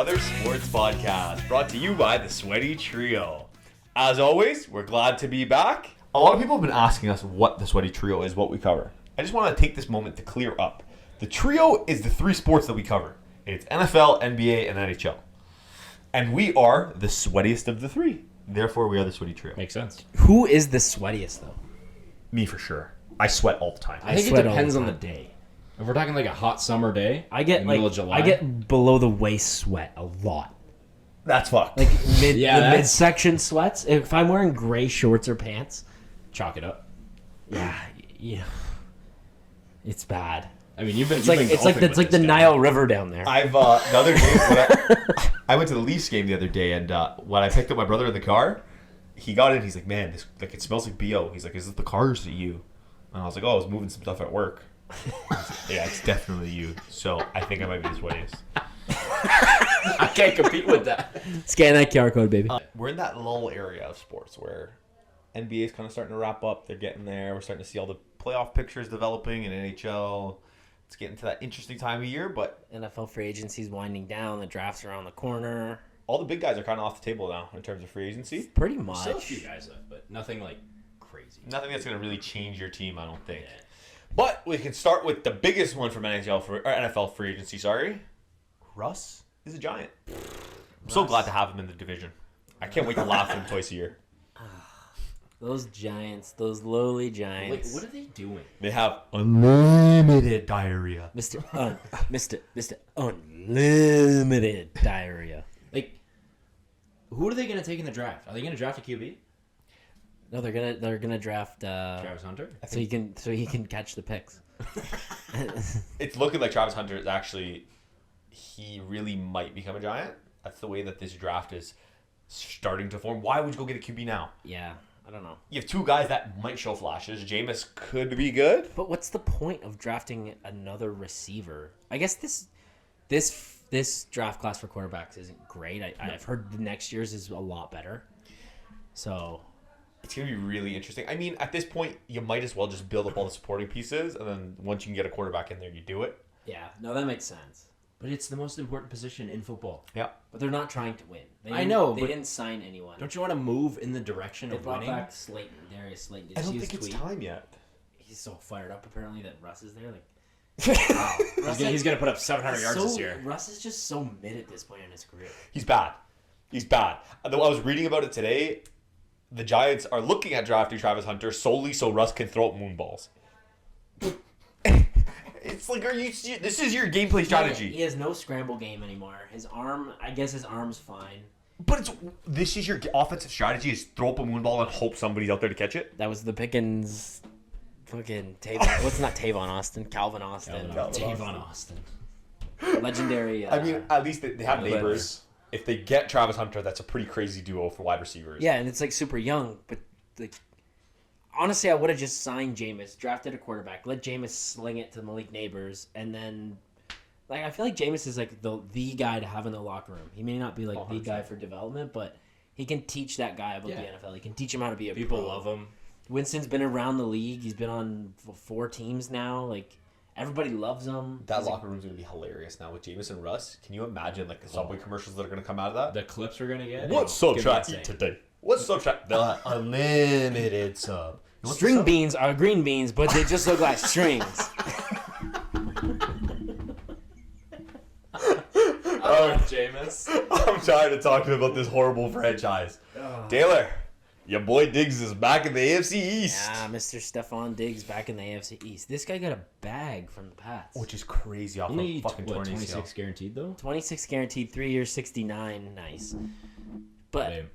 another sports podcast brought to you by the Sweaty Trio. As always, we're glad to be back. A lot of people have been asking us what the Sweaty Trio is, what we cover. I just want to take this moment to clear up. The trio is the three sports that we cover. It's NFL, NBA, and NHL. And we are the sweatiest of the three. Therefore, we are the Sweaty Trio. Makes sense. Who is the sweatiest, though? Me for sure. I sweat all the time. I think it depends on the day. If we're talking like a hot summer day, I get in the middle of July, I get below the waist sweat a lot. That's fucked. Like the that's- midsection sweats. If I'm wearing gray shorts or pants, chalk it up. yeah, it's bad. I mean, you've been. It's like the Nile River down there. I've the other day I went to the Leafs game the other day, and when I picked up my brother in the car, he got in. He's like, "Man, this it smells like BO." He's like, "Is it the car or is it you?" And I was like, "Oh, I was moving some stuff at work." Like, yeah, it's definitely you. So I think I might be the sweatiest. I can't compete with that. Scan that QR code, baby. We're in that lull area of sports where NBA is kind of starting to wrap up. They're getting there. We're starting to see all the playoff pictures developing in NHL. It's getting to that interesting time of year, but NFL free agency's winding down. The draft's around the corner. all the big guys are kind of off the table now in terms of free agency. Pretty much. Still a few guys left, but nothing like crazy. Nothing that's going to really change your team, I don't think. Yeah. But we can start with the biggest one from NFL free agency. Sorry, Russ is a Giant. I'm so glad to have him in the division. I can't wait to laugh at him twice a year. Those Giants, those lowly Like, Giants. what are they doing? They have unlimited diarrhea. Mr. Unlimited diarrhea. Like, who are they going to take in the draft? Are they going to draft a QB? No, they're gonna draft Travis Hunter? so he can catch the picks. It's looking like Travis Hunter is actually, he really might become a Giant. That's the way that this draft is starting to form. Why would you go get a QB now? Yeah, I don't know. You have two guys that might show flashes. Jameis could be good. But what's the point of drafting another receiver? I guess this draft class for quarterbacks isn't great. I've heard the next year's is a lot better. So It's going to be really interesting. I mean, at this point, you might as well just build up all the supporting pieces, and then once you can get a quarterback in there, you do it. yeah, no, that makes sense. But it's the most important position in football. Yeah. But they're not trying to win. I know, They but didn't sign anyone. Don't you want to move in the direction They of brought winning? back Darius Slayton. Did I you don't see his think it's tweet? time yet. He's so fired up apparently that Russ is there. Like, He's going to put up 700 yards this year. Russ is just so mid at this point in his career. He's bad. Though I was reading about it today, the Giants are looking at drafting Travis Hunter solely so Russ can throw up moonballs. It's like, this is your gameplay strategy. He has no scramble game anymore. His arm's fine. But this is your offensive strategy is throw up a moonball and hope somebody's out there to catch it? That was the Pickens fucking Tavon. What's not Tavon Austin? Calvin Austin. Tavon Austin. Legendary. I mean, at least they have but- Nabers. If they get Travis Hunter, that's a pretty crazy duo for wide receivers. yeah, and it's like super young, but like honestly, I would have just signed Jameis, drafted a quarterback, let Jameis sling it to Malik Nabers, and then like I feel like Jameis is like the guy to have in the locker room. He may not be like the guy for development, but he can teach that guy about the NFL. He can teach him how to be a People pro. love him. Winston's been around the league. He's been on 4 teams now. Like everybody loves him. That locker room's going to be hilarious now with Jameis and Russ. Can you imagine like the Subway commercials that are going to come out of that? The clips we're going to get. What sub should I eat today? What sub should the unlimited sub? String beans are green beans, but they just look like strings. Oh, Jameis. I'm tired of talking about this horrible franchise. Taylor, your boy Diggs is back in the AFC East. Yeah, Mr. Stefon Diggs back in the AFC East. This guy got a bag from the Pats. Which is crazy off Only of fucking 26 guaranteed though. 26 guaranteed, 3 years, 69. Nice. But Lame.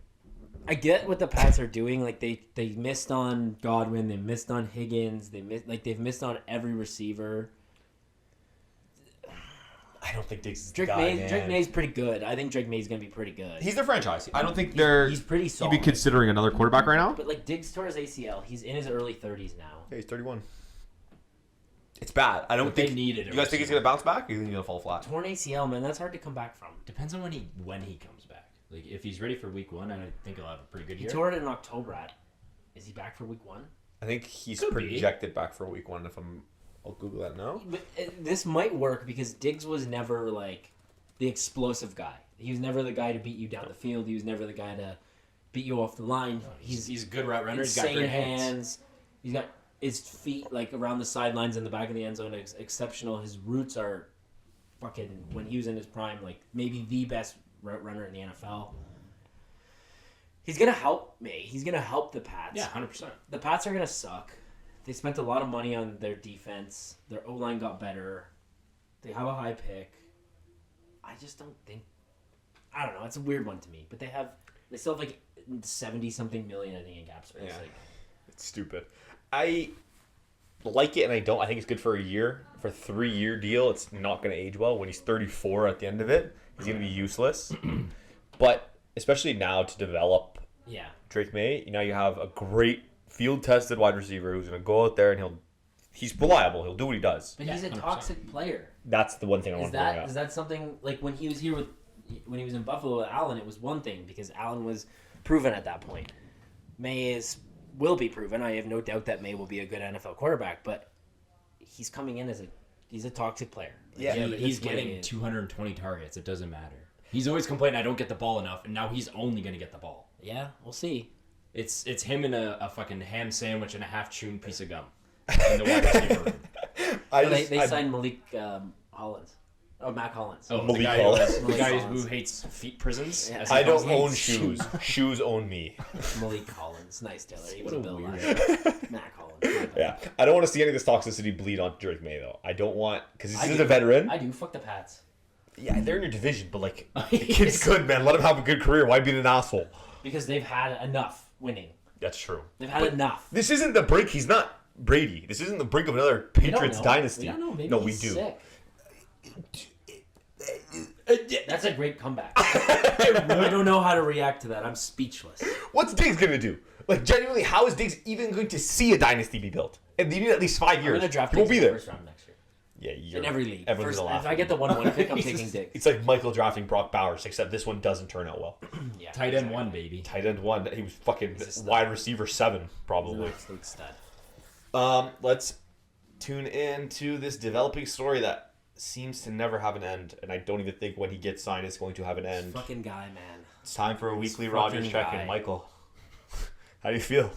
I get what the Pats are doing. Like they missed on Godwin, they missed on Higgins, they've missed on every receiver. I don't think Diggs is the Drake guy, man. May's pretty good. I think Drake May's gonna be pretty good. He's their franchise. I don't think He's pretty solid. You'd be considering another quarterback right now? But like Diggs tore his ACL. He's in his early 30s now. Yeah, he's 31. It's bad. I don't But think they needed You a guys think he's receiver. gonna bounce back, or you think he's gonna fall flat? Torn ACL, man, that's hard to come back from. Depends on when he comes back. Like if he's ready for week 1, I think he'll have a pretty good He year. tore it in October. Is he back for week 1? I think he's Could be. projected back for week 1. I'll Google that now. But this might work because Diggs was never like the explosive guy. He was never the guy to beat you down the field. He was never the guy to beat you off the line. He's a good route runner. He's got Insane great hands. He's got his feet like around the sidelines in the back of the end zone. Exceptional. His roots are fucking, when he was in his prime, like maybe the best route runner in the NFL. He's gonna help me. He's gonna help the Pats. Yeah, 100%. The Pats are gonna suck. They spent a lot of money on their defense. Their O-line got better. They have a high pick. I just don't think. I don't know. It's a weird one to me. But they still have like 70-something million, I think, in cap space. Yeah. Like, It's stupid. I like it and I don't. I think it's good for a year. For a 3-year deal, it's not going to age well. When he's 34 at the end of it, he's going to be useless. But especially now to develop yeah. Drake May, now you have a great field-tested wide receiver who's going to go out there and he's reliable. He'll do what he does. But he's a 100%. toxic player. That's the one thing I want to bring up. Is that something, like when he was here when he was in Buffalo with Allen, it was one thing because Allen was proven at that point. May will be proven. I have no doubt that May will be a good NFL quarterback, but he's coming in he's a toxic player. Like, Yeah, but he's that's what he getting is. 220 targets. It doesn't matter. He's always complaining, I don't get the ball enough, and now he's only going to get the ball. Yeah, we'll see. It's him and a fucking ham sandwich and a half-chewed piece of gum in the wide receiver room. They signed Malik Hollins. Oh, Mac Hollins. Oh, Malik the guy, Collins. the guy who hates feet prisons. Yeah. as he I calls don't them. own shoes. Shoes own me. Malik Hollins. Nice, Taylor. He was What a a Bill weirdo. Mac Hollins. Yeah. I don't want to see any of this toxicity bleed on Drake May, though. I don't want... Because I he's do. a veteran. I do. Fuck the Pats. Yeah, they're in your division, but like, the kid's good, man. Let him have a good career. Why be an asshole? Because they've had enough winning. That's true. They've had enough. This isn't the brink. He's not Brady. This isn't the brink of another We don't Patriots know. dynasty. We don't know. Maybe No, he's we do. sick. That's a great comeback. I don't know how to react to that. I'm speechless. What's Diggs gonna do? Like, genuinely, how is Diggs even going to see a dynasty be built? And you need at least 5 I'm years. gonna draft He won't Diggs be in the there. first round next year. Yeah, you're In every league. Everyone's First, gonna laugh. if I get the 1-1 pick, I'm taking Diggs. It's like Michael drafting Brock Bowers, except this one doesn't turn out well. Yeah, Tight end one, baby. Tight end 1, he was fucking He's a stud. wide receiver 7, He's an probably. absolute stud. Let's tune in to this developing story that seems to never have an end, and I don't even think when he gets signed it's going to have an end. Fucking guy, man. It's time for a weekly fucking Rodgers check-in. guy. Michael, how do you feel?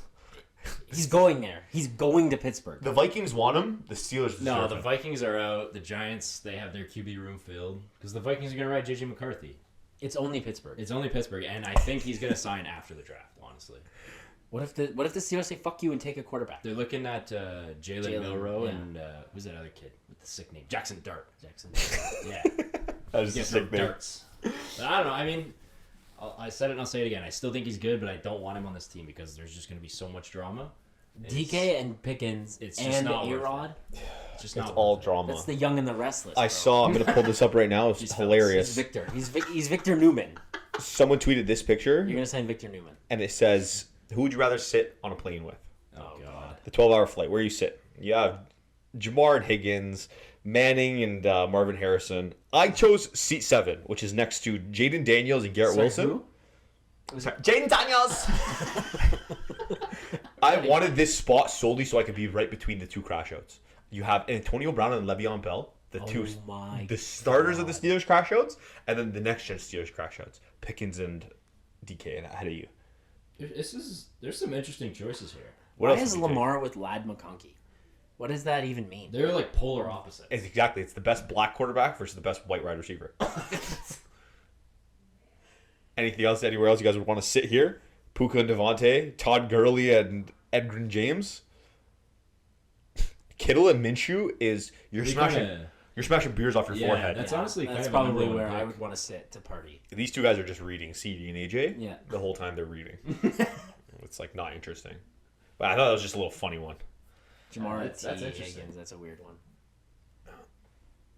He's going there. He's going to Pittsburgh. The Vikings want him. The Steelers No, deserve the him. Vikings are out. The Giants, they have their QB room filled. Because the Vikings are going to ride J.J. McCarthy. It's only Pittsburgh. It's only Pittsburgh, and I think he's going to sign after the draft, honestly. What if the Steelers say fuck you and take a quarterback? They're looking at Jalen Milrow yeah. and who's that other kid with the sick name? Jackson Dart. Jackson. Yeah. That was Yeah, a sick name. darts. But I don't know. I mean, I said it and I'll say it again. I still think he's good, but I don't want him on this team because there's just going to be so much drama. DK and Pickens it's just and not worth A-Rod. It's just It's not all worth it. drama. That's the young and the restless. I bro. saw. I'm gonna pull this up right now. It's He's hilarious. He's Victor. He's Victor Newman. Someone tweeted this picture, You're gonna sign Victor Newman. and it says, "Who would you rather sit on a plane with? Oh, God. The 12-hour flight. Where you sit? You have Jamar and Higgins, Manning, and Marvin Harrison. I chose seat 7, which is next to Jaden Daniels and Garrett Sorry, Wilson. who? Jaden Daniels. I wanted this spot solely so I could be right between the two crash outs. You have Antonio Brown and Le'Veon Bell, the starters of the Steelers crash outs, and then the next gen Steelers crash outs, Pickens and DK ahead of you. There's some interesting choices here. What Why else is would you take? Lamar with Lad McConkey? What does that even mean? They're like polar opposites. It's the best black quarterback versus the best white wide receiver. Anything else? Anywhere else you guys would want to sit here? Puka and Devontae, Todd Gurley and Edgerrin James, Kittle and Minshew is you're smashing beers off your Yeah, forehead. that's honestly kind That's of a probably number where one I pick. would want to sit to party. These two guys are just reading CD and AJ. Yeah. The whole time they're reading. It's like not interesting. But I thought that was just a little funny one. Jamar that's interesting. Higgins, that's a weird one.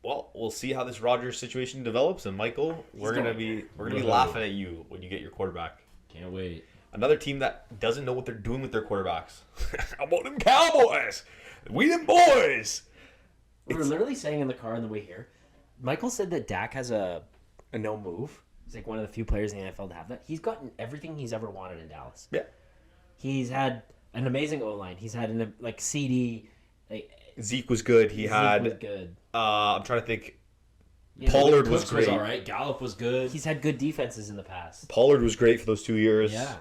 Well, we'll see how this Rodgers situation develops, and Michael, we're gonna be Woohoo. laughing at you when you get your quarterback. Can't wait. Another team that doesn't know what they're doing with their quarterbacks. How about them Cowboys? We them boys. We were literally saying in the car on the way here, Michael said that Dak has a no move. He's like one of the few players in the NFL to have that. He's gotten everything he's ever wanted in Dallas. Yeah. He's had an amazing O-line. He's had an CD. Like, Zeke was good. He Zeke had. was good. I'm trying to think. Yeah, Pollard was Cooks great. all right. Gallup was good. He's had good defenses in the past. Pollard was great for those 2 years. Yeah.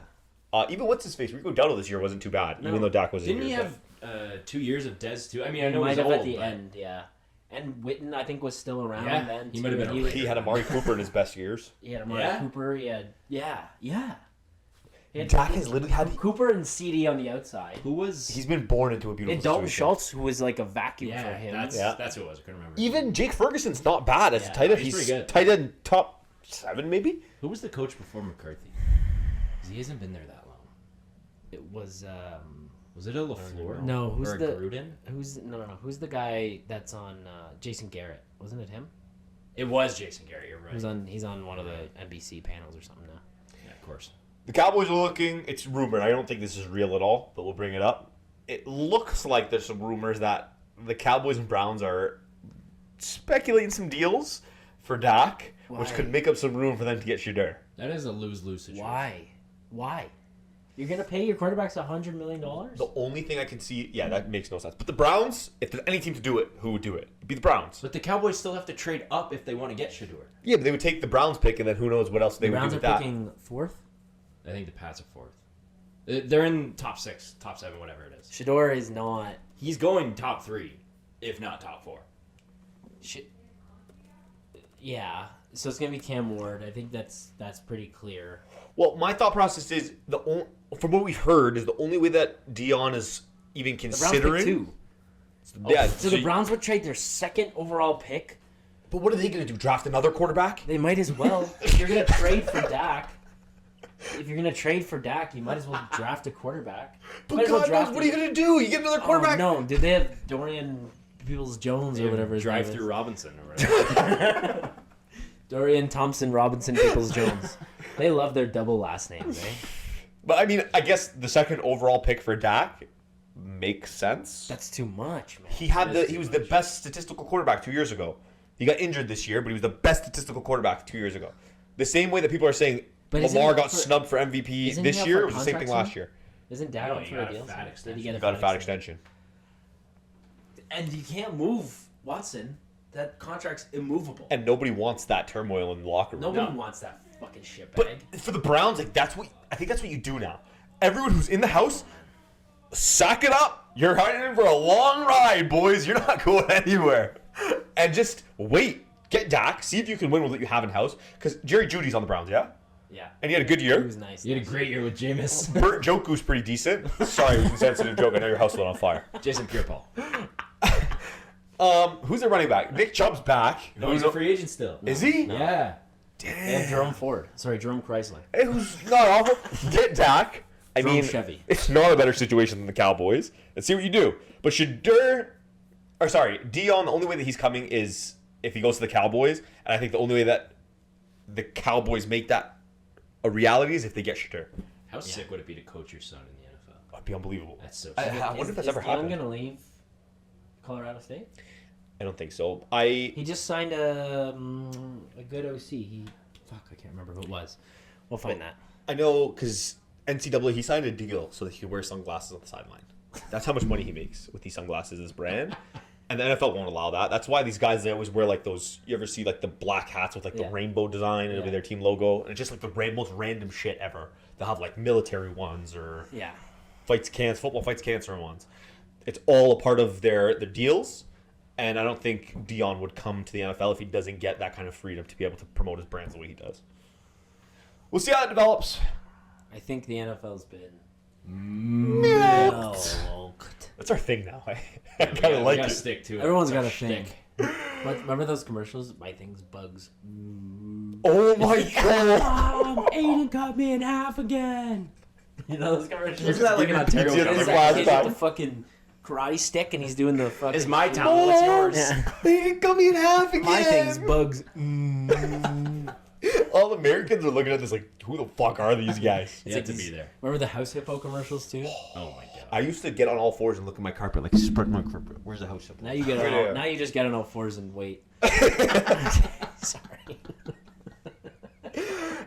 Even what's his face? Rico Dowdle this year wasn't too bad, No. even though Dak was Didn't he injured. have 2 years of Dez too? I mean, I He know might he's have old, at the but end, yeah. And Witten, I think, was still around Yeah, then. he too, might have been and a- He had Amari Cooper in his best years. He had Amari Yeah? Cooper. He had He had Dak has literally had. Cooper and CD on the outside. Who was? He's been born into a beautiful And Dalton situation. Schultz, who was like a vacuum for him. That's who it was. I couldn't remember. Even Jake Ferguson's not bad as a tight end. he's He's pretty good. tight end top 7 maybe. Who was the coach before McCarthy? 'Cause he hasn't been there that long. It was Was it a LaFleur? no, who's or a the Gruden? who's the guy that's on Jason Garrett? Wasn't it him? It was Jason Garrett. You're right. He's on one of the NBC panels or something now. Yeah, of course. The Cowboys are looking. It's rumored. I don't think this is real at all, but we'll bring it up. It looks like there's some rumors that the Cowboys and Browns are speculating some deals for Dak, which Why? could make up some room for them to get Shedeur. That is a lose-lose situation. Why? You're gonna pay your quarterbacks $100 million? The only thing I can see, that makes no sense. But the Browns, if there's any team to do it, who would do it? It'd be the Browns. But the Cowboys still have to trade up if they want to get Shedeur. Yeah, but they would take the Browns pick, and then who knows what else they The would do Browns are with that. picking fourth. I think the Pats are fourth. They're in top 6, top 7, whatever it is. Shedeur is not. He's going top 3, if not top 4. Yeah, so it's gonna be Cam Ward. I think that's pretty clear. Well, my thought process is from what we've heard is the only way that Dion is even The Browns considering. pick 2. Yeah, So the Browns would trade their second overall pick. But what are they going to do? Draft another quarterback? They might as well. If you're gonna trade for Dak, you might as well draft a quarterback. But Might as well God knows, draft what are you going to do? You get another quarterback? Oh, no, did they have Dorian Peoples-Jones or whatever his name is? Drive-through Robinson or whatever. Dorian Thompson Robinson Peoples-Jones. They love their double last names, eh? But I mean, I guess the second overall pick for Dak makes sense. That's too much, man. He was the best statistical quarterback 2 years ago. He got injured this year, but he was the best statistical quarterback 2 years ago. The same way that people are saying But isn't Lamar he got up for- snubbed for MVP isn't he this up year. for It was the same contract thing last soon? year. Isn't Dak No, up he for got a a deal? fat Did extension. he get He got a fat extension. And you can't move Watson. That contract's immovable. And nobody wants that turmoil in the locker room. Nobody wants that fucking shitbag. But for the Browns, I think that's what you do now. Everyone who's in the house, suck it up. You're heading in for a long ride, boys. You're not going anywhere. And just wait. Get Dak. See if you can win with what you have in house. Because Jerry Judy's on the Browns, yeah? Yeah. And he had a good He year. was nice. You had a great year with Jameis. Burt Joku's pretty decent. Sorry, it was a sensitive joke. I know your house lit on fire. Jason Pierre-Paul. Who's their running back? Nick Chubb's back. No, he's a free agent still. Is he? Yeah. They have Jerome Ford. Sorry, Jerome Chrysler. Hey, who's not awful. Get Dak. I Jerome mean, Chevy. it's not a better situation than the Cowboys. Let's see what you do. But Dion, the only way that he's coming is if he goes to the Cowboys. And I think the only way that the Cowboys make that a reality is if they get Shedeur. How sick would it be to coach your son in the NFL? That'd be unbelievable. That's so I sick. wonder if that's ever Is Dion happened. gonna leave Colorado State? I don't think so. He just signed a good OC. I can't remember who it was. We'll find that. I know because NCAA, he signed a deal so that he could wear sunglasses on the sideline. That's how much money he makes with these sunglasses, his brand. And the NFL won't allow that. That's why these guys, they always wear like those, you ever see like the black hats with like the rainbow design and it'll be their team logo. And it's just like the most random shit ever. They'll have like military ones or football fights cancer ones. It's all a part of their deals. And I don't think Dion would come to the NFL if he doesn't get that kind of freedom to be able to promote his brands the way he does. We'll see how it develops. I think the NFL's been Milked. That's our thing now. I kind of like gotta it. stick to it. Everyone's It's our got a thing. shtick. Remember those commercials? My thing's bugs. Oh my god! Aiden cut me in half again. You know those commercials? Isn't that like an Ontario Pizza government? is That last kid time. with the fucking karate stick and he's doing the fucking. It's my town. What's yours? Yeah. They didn't cut me in half again. My thing's bugs. All the Americans are looking at this like, who the fuck are these guys? You had to be there. Remember the House Hippo comorals too? Oh my god. I used to get on all fours and look at my carpet like, spread my carpet. Where's the house? Now you get Right on. there. Now you just get on all fours and wait. Sorry.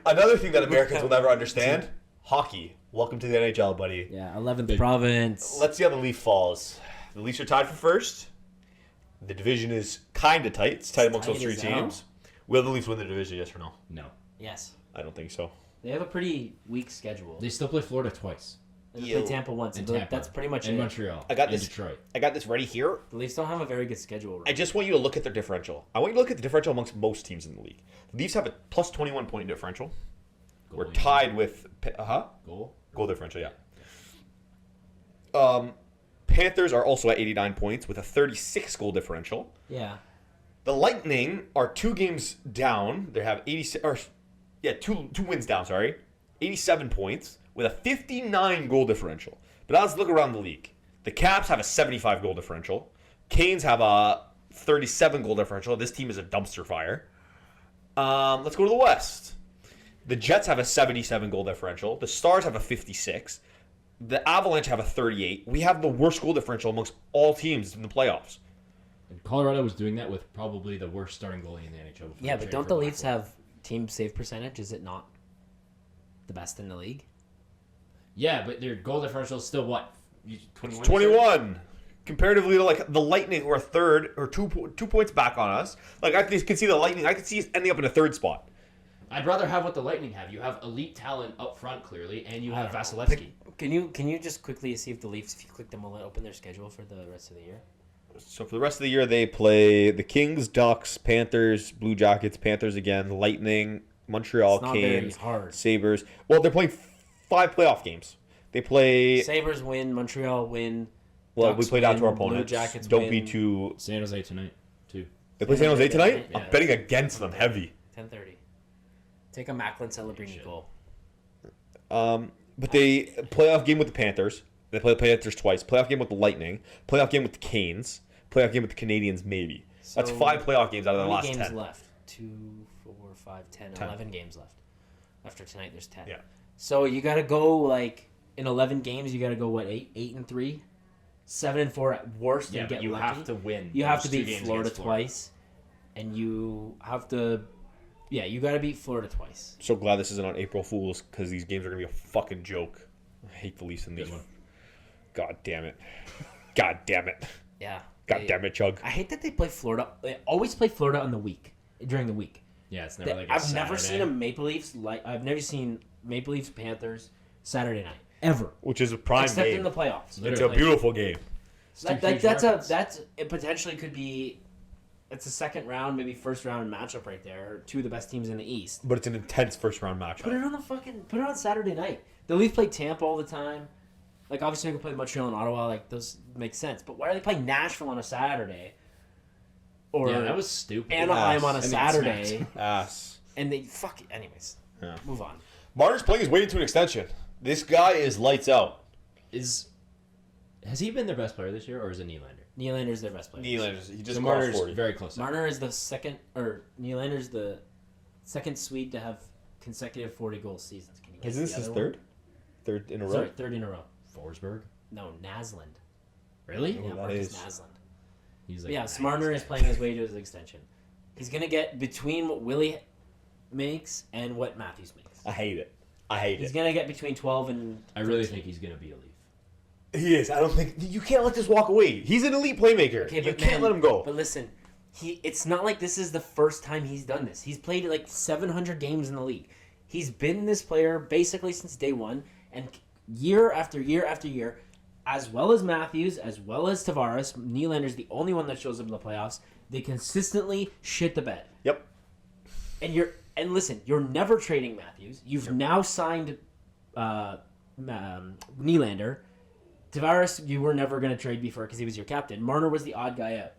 Another thing that Americans will never understand: hockey. Welcome to the NHL, buddy. Yeah, 11th province. Let's see how the Leaf falls. The Leafs are tied for first. The division is kind of tight. It's tight amongst those tight three as hell. teams. Will the Leafs win the division, yes or no? No. Yes. I don't think so. They have a pretty weak schedule. They still play Florida twice. And they play Tampa once. And And Tampa. That's pretty much in it. Montreal. I got and this. Detroit. I got this ready here. The Leafs don't have a very good schedule. I just want you to look at their differential. I want you to look at the differential amongst most teams in the league. The Leafs have a plus 21 point differential. We're Goal, tied with Goal. goal differential, yeah. Panthers are also at 89 points with a 36 goal differential. Yeah. The Lightning are 2 games down. They have 86 or two wins down, sorry. 87 points with a 59 goal differential. But now let's look around the league. The Caps have a 75 goal differential. Canes have a 37 goal differential. This team is a dumpster fire. Let's go to the West. The Jets have a 77 goal differential. The Stars have a 56. The Avalanche have a 38. We have the worst goal differential amongst all teams in the playoffs. And Colorado was doing that with probably the worst starting goalie in the NHL. Yeah, but don't the Leafs have team save percentage? Is it not the best in the league? Yeah, but their goal differential is still what? 21? 21. Comparatively to like the Lightning, who are third or 2 points back on us. Like I can see the Lightning. I can see us ending up in a third spot. I'd rather have what the Lightning have. You have elite talent up front, clearly, and you have Vasilevsky. Can you just quickly see if the Leafs, if you click them, will open their schedule for the rest of the year? So for the rest of the year, they play the Kings, Ducks, Panthers, Blue Jackets, Panthers again, Lightning, Montreal, It's not very Canes, hard. Sabres. Well, they're playing 5 playoff games. They play. Sabres win, Montreal win. Well, Ducks we played out to our win, Blue opponents. Jackets Don't win. be too. San Jose tonight, too. They play San Jose tonight. Yeah. I'm betting against them heavy. 10:30. Take a Macklin Celebrini goal. But they playoff game with the Panthers. They play the Panthers twice. Playoff game with the Lightning. Playoff game with the Canes. Playoff game with the Canadians, maybe. That's So, 5 playoff games out of the How last many games 10. left? 2, 4, 5, 10, 10. 11 games left. After tonight, there's 10. Yeah. So you got to go, like, in 11 games, you got to go, what, 8-3? 7-4 at worst Yeah, and but get you lucky. have to win. You have those to 2 beat games Florida against twice. And you have to... Yeah, you got to beat Florida twice. So glad this isn't on April Fools because these games are going to be a fucking joke. I hate the Leafs in these. Good one. God damn it. God damn it. Yeah. God damn it, Chug. I hate that they play Florida. They always play Florida during the week. Yeah, it's never like a I've never Saturday. seen a Maple Leafs I've never seen Maple Leafs Panthers Saturday night ever, Which is a prime except game. in the playoffs. It's a Literally. beautiful game. It potentially could be. It's a second round, maybe first round matchup right there. 2 of the best teams in the East. But it's an intense first round Put matchup. it on Saturday night. The Leafs play Tampa all the time. Like obviously they can play Montreal and Ottawa. Like those make sense. But why are they playing Nashville on a Saturday? Or Yeah, that was stupid. Anaheim on a I mean, Saturday. Ass. And they fuck it. Anyways, Yeah. move on. Marner's playing his way into an extension. This guy is lights out. Has he been their best player this year, or is it Nylander? Nylander's their best player. Nylander's, he just So crossed Marner's 40. very close. Marner is the second, or Nylander's the second Swede to have consecutive 40-goal seasons. Can you guess Is this the his other third? Third in a one? row? Sorry, third in a row. Forsberg. No, Naslund. Really? Oh, Yeah, that Marcus is- Naslund. He's But yeah, nice Marner guy. is playing his way to his extension. He's gonna get between what Willie makes and what Matthews makes. I hate it. I hate He's it. gonna get between 12 and. I really 13. think he's gonna be a Leaf. He is. I don't think you can't let this walk away. He's an elite playmaker. Okay, You but can't man, let him go. But listen, it's not like this is the first time he's done this. He's played like 700 games in the league. He's been this player basically since day one, and year after year after year, as well as Matthews, as well as Tavares, Nylander's the only one that shows up in the playoffs. They consistently shit the bed. Yep. And listen, you're never trading Matthews. You've now signed Nylander. Tavares, you were never going to trade before because he was your captain. Marner was the odd guy out.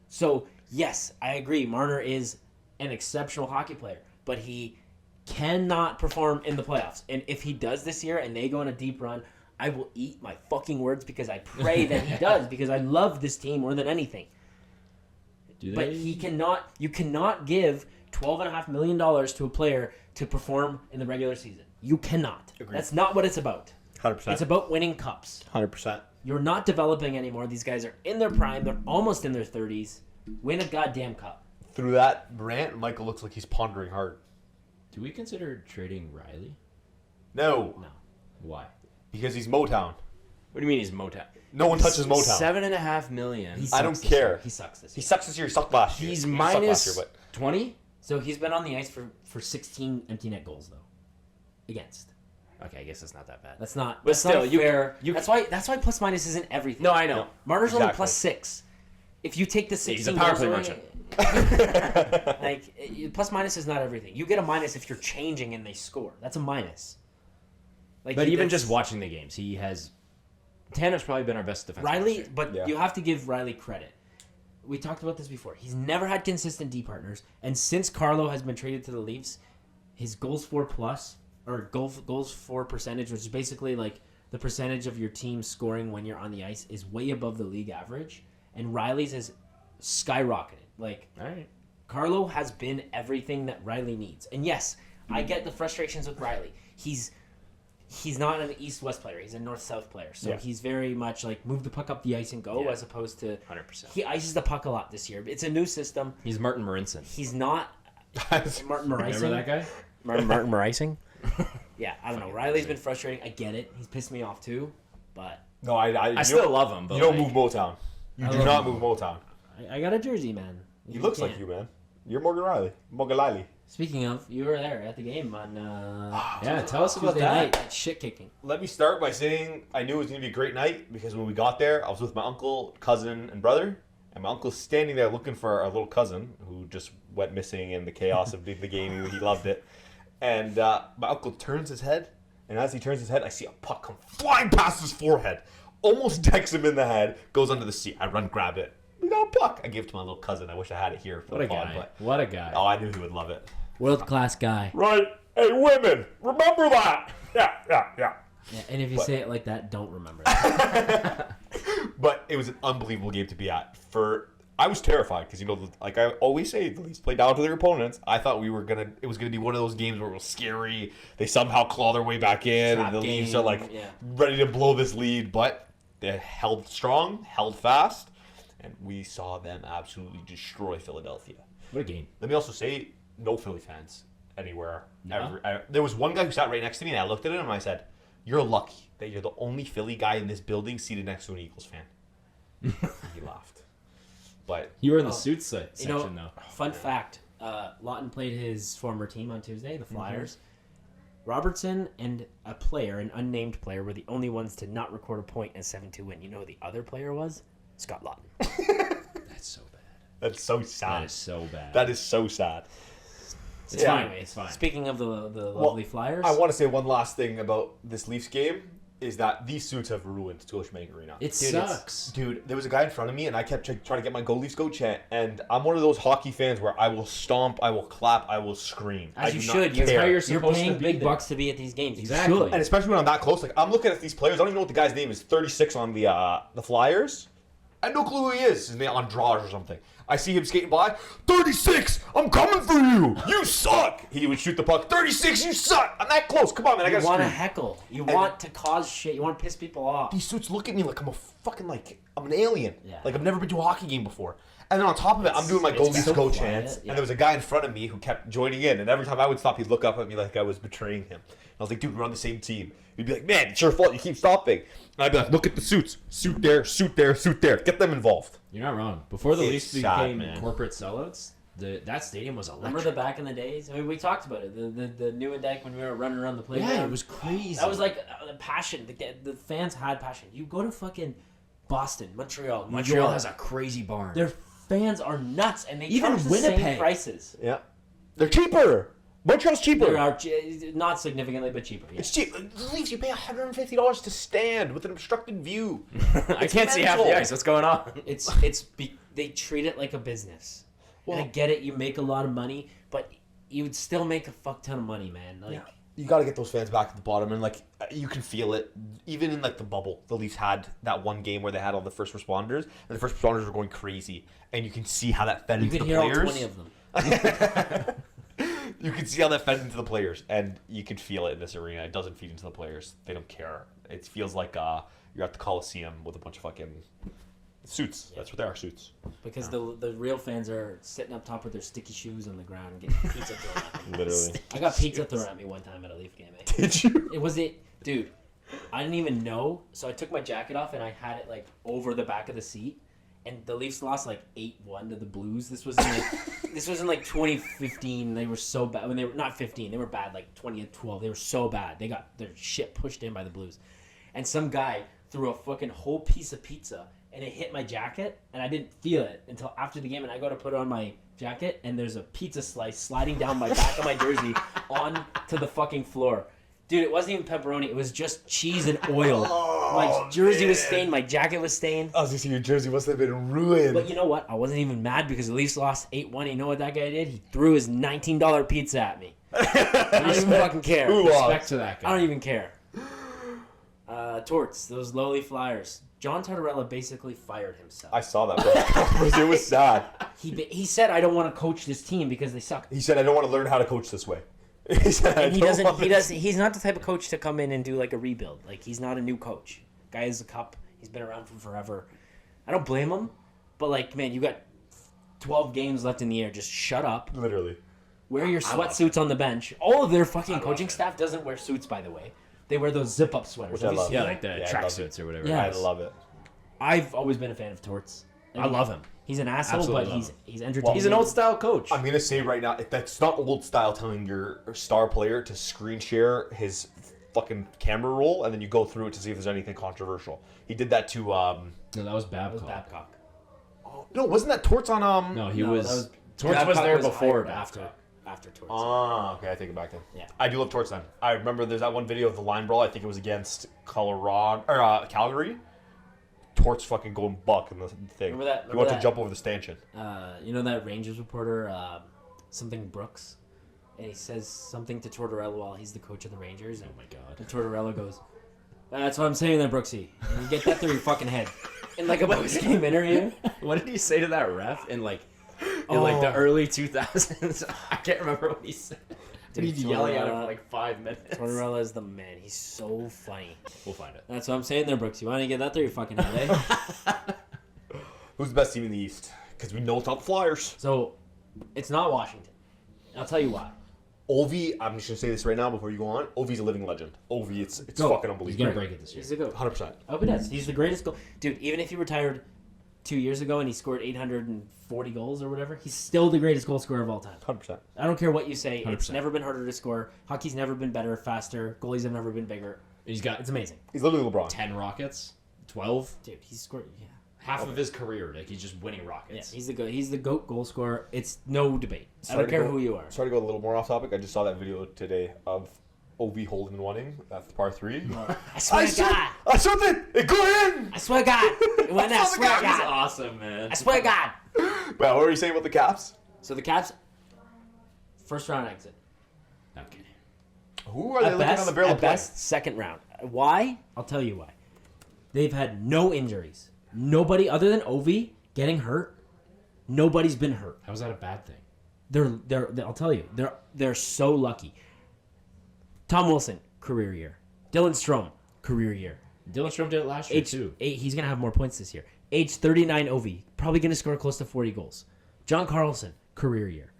So, yes, I agree. Marner is an exceptional hockey player, but he cannot perform in the playoffs. And if he does this year and they go on a deep run, I will eat my fucking words because I pray that he does because I love this team more than anything. But he cannot. You cannot give $12.5 million to a player to perform in the regular season. You cannot. Agreed. That's not what it's about. 100%. It's about winning cups. 100%. You're not developing anymore. These guys are in their prime. They're almost in their 30s. Win a goddamn cup. Through that rant, Michael looks like he's pondering hard. Do we consider trading Riley? No, No. Why? because he's Motown. What do you mean he's Motown? No one touches Motown. $7.5 million. He I don't sucks this year. care. He sucks this He year. sucks this year. He sucked last year. He's He sucked last minus year, but 20, So he's been on the ice for 16 empty net goals though, against. Okay, I guess it's not that bad. That's not. But That's still, not you- fair. you- That's why plus minus isn't everything. No, I know. Marner's only Exactly. plus 6. If you take the 16 He's a power goals play away, merchant. like plus minus is not everything. You get a minus if you're changing and they score. That's a minus. Like, But even that's- just watching the games, he has. Tanner's probably been our best defenseman. Riley, this year. but Yeah. you have to give Riley credit. We talked about this before. He's never had consistent D partners, and since Carlo has been traded to the Leafs, his goals for plus or goals for percentage, which is basically like the percentage of your team scoring when you're on the ice, is way above the league average. And Riley's has skyrocketed. Like All right. Carlo has been everything that Riley needs. And yes, I get the frustrations with Riley. He's not an east-west player. He's a north-south player. So Yeah. he's very much like move the puck up the ice and go, Yeah. as opposed to 100%. he ices the puck a lot this year. It's a new system. He's Martin Marinson. He's not Martin Marising. Remember that guy? Martin Marising? Yeah, I don't know. Riley's been frustrating. I get it. He's pissed me off too. But No, I I still love him, but You don't like, move Motown. You I do love not him. move Motown. I got a jersey, man. He looks like can't. you, man. You're Morgan Riley. Morgan Riley. Speaking of, you were there at the game on Yeah, tell us about Tuesday that. night. That shit kicking. Let me start by saying I knew it was going to be a great night because when we got there, I was with my uncle, cousin, and brother. And my uncle's standing there looking for our little cousin who just went missing in the chaos of the game. He loved it. And my uncle turns his head. And as he turns his head, I see a puck come flying past his forehead. Almost decks him in the head. Goes under the seat. I run, grab it. We got a puck. I gave it to my little cousin. I wish I had it here for What the a pod. guy. But, What a guy. oh, I knew he would love it. World class guy. Right. Hey, women. Remember that. Yeah. Yeah, and if you say it like that, don't remember it. But it was an unbelievable game to be at. I was terrified because like I always say, the Leafs play down to their opponents. I thought it was gonna be one of those games where it was scary. They somehow claw their way back in, Trap and the Leafs game, are like yeah. ready to blow this lead. But they held strong, held fast, and we saw them absolutely destroy Philadelphia. What a game. Let me also say, no Philly fans anywhere. No? There was one guy who sat right next to me, and I looked at him and I said, "You're lucky that you're the only Philly guy in this building seated next to an Eagles fan." He laughed. But You were in the suits section, You know, though. fun fact: Lawton played his former team on Tuesday, the Mm-hmm. Flyers. Robertson and a player, an unnamed player, were the only ones to not record a point in a 7-2 win. You know who the other player was? Scott Lawton. That's so bad. that's so That sad. is so bad. That is so sad. It's Yeah. fine. Anyway, it's fine. Speaking of the lovely Flyers, I want to say one last thing about this Leafs game is that these suits have ruined Scotiabank Arena. It Dude, it's- sucks. Dude, there was a guy in front of me, and I kept trying to get my Go Leafs Go chant, and I'm one of those hockey fans where I will stomp, I will clap, I will scream. as I you do not should. You're, care. how you're you're supposed paying to be big there. bucks to be at these games. Exactly. You should. And especially when I'm that close, like I'm looking at these players. I don't even know what the guy's name is. 36 on the Flyers. I have no clue who he is. His name Andrade or something. I see him skating by. 36. I'm coming for you. You suck. He would shoot the puck. 36. You suck. I'm that close. Come on, man. I You gotta want to scream. heckle. You want to cause shit. You want to piss people off. These suits look at me like I'm a fucking I'm an alien. Yeah. Like I've never been to a hockey game before. And then on top of it, I'm doing my it's Go Leafs so Go quiet, chants, yeah. and there was a guy in front of me who kept joining in, and every time I would stop, he'd look up at me like I was betraying him. I was like, dude, we're on the same team. He'd be like, man, it's your fault. You keep stopping. And I'd be like, look at the suits. Suit there, suit there, suit there. Get them involved. You're not wrong. Before the It's Leafs sad, became man. corporate sellouts, that stadium was Remember electric. the back in the days? I mean, we talked about it. The new and Dyke when we were running around the playground. Yeah, it was crazy. That was like the passion. The fans had passion. You go to fucking Boston, Montreal. New Montreal York, has a crazy barn. their fans are nuts, and they Even charge the same Winnipeg. prices. Yeah. They're cheaper. Montreal's cheaper. They are not significantly, but cheaper. Yeah. It's cheap. The Leafs, you pay $150 to stand with an obstructed view. I can't see half mental. the ice. What's going on? They treat it like a business. And I get it. You make a lot of money, but you would still make a fuck ton of money, man. Like. You got to get those fans back at the bottom, and like you can feel it. Even in like the bubble, the Leafs had that one game where they had all the first responders, and the first responders were going crazy, and you can see how that fed You into could the hear players. all 20 of them. You can see how that fed into the players, and you can feel it in this arena. It doesn't feed into the players. They don't care. It feels like you're at the Coliseum with a bunch of fucking suits. That's what they are, suits. Because the real fans are sitting up top with their sticky shoes on the ground and getting pizza thrown at them. Literally. I got pizza thrown at me one time at a Leaf game. Eh? Did you? Dude, I didn't even know. So I took my jacket off and I had it like over the back of the seat. and the Leafs lost like 8-1 to the Blues. This was in like 2015. They were so bad when they were not 15. They were bad like 2012. They were so bad. They got their shit pushed in by the Blues, and some guy threw a fucking whole piece of pizza and it hit my jacket, and I didn't feel it until after the game, and I go to put it on my jacket, and there's a pizza slice sliding down my back of my jersey onto the fucking floor. Dude, it wasn't even pepperoni. It was just cheese and oil. My jersey was stained. My jacket was stained. I was going to say, your jersey must have been ruined. But you know what? I wasn't even mad because the Leafs lost 8-1. You know what that guy did? He threw his $19 pizza at me. I don't even fucking care. Respect to that guy. I don't even care. Torts, those lowly flyers. John Tortorella basically fired himself. I saw that, bro. It was sad. He said, I don't want to coach this team because they suck. He said, I don't want to learn how to coach this way. He said, He's not the type of coach to come in and do like a rebuild. Like, he's not a new coach. Guy is a cup. He's been around for forever. I don't blame him, but like, man, you got 12 games left in the year. Just shut up. Literally. Wear your sweatsuits on the bench. All of their fucking coaching staff doesn't wear suits, by the way. They wear those zip-up sweaters. Which I love. Yeah, like the tracksuits or whatever. Yeah. I love it. I've always been a fan of Torts. I love him. He's an asshole, Absolutely but love he's entertaining. He's an old-style coach. I'm going to say right now, that's not old style telling your star player to screen share his fucking camera roll, and then you go through it to see if there's anything controversial. He did that to... No, that was Babcock. Babcock. Oh, no, wasn't that Torts on... No, that was Torts was Babcock there was before hired Babcock. after Torts. Okay, I take it back then. Yeah. I do love Torts then. I remember there's that one video of the line brawl. I think it was against Calgary. Torts fucking going buck in the thing. Remember that- He remember went to that- jump over the stanchion. You know that Rangers reporter, something Brooks, and he says something to Tortorella while he's the coach of the Rangers. Oh my god. And Tortorella goes, "That's what I'm saying there, Brooksy. And you get that through your fucking head." In like a post-game interview. What did he say to that ref in like the early 2000s? I can't remember what he said. He's yelling at him for like 5 minutes. Tortorella is the man. He's so funny. We'll find it. That's what I'm saying there, Brooks. You want to get that through your fucking head, eh? Who's the best team in the East? Because we know it's not the Flyers. So, it's not Washington. I'll tell you why. Ovi, I'm just going to say this right now before you go on. Ovi's a living legend. Ovi, it's Go. fucking He's unbelievable. gonna break it this year. He's a goat. 100%. I hope he does. He's the greatest goal. Dude, even if he retired 2 years ago and he scored 840 goals or whatever, he's still the greatest goal scorer of all time. 100%. I don't care what you say. It's 100%. never been harder to score. Hockey's never been better, faster. Goalies have never been bigger. He's got It's amazing. He's literally LeBron. 10 Rockets, 12. Dude, he's scored. Yeah. Half of his career, like he's just winning Yeah, Rockets. he's the GOAT goal scorer. It's no debate. I Sorry don't to care go- who you are. Sorry to go a little more off topic. I just saw that video today of Ovi holding winning. That's par 3. I swear to God. I saw that! It go in! I swear to God. It went in. I swear to He's God. awesome, man. I swear to God. Well, what were you saying about the Caps? So the Caps, first round exit. Okay. Who are they looking on the barrel at of play? best, second round. Why? I'll tell you why. They've had no injuries. Nobody other than Ovi getting hurt. Nobody's been hurt. How is that a bad thing? They're I'll tell you. They're so lucky. Tom Wilson, career year. Dylan Strome, career year. Dylan Strome did it last year, too. He's going to have more points this year. Age 39 Ovi, probably going to score close to 40 goals. John Carlson, career year.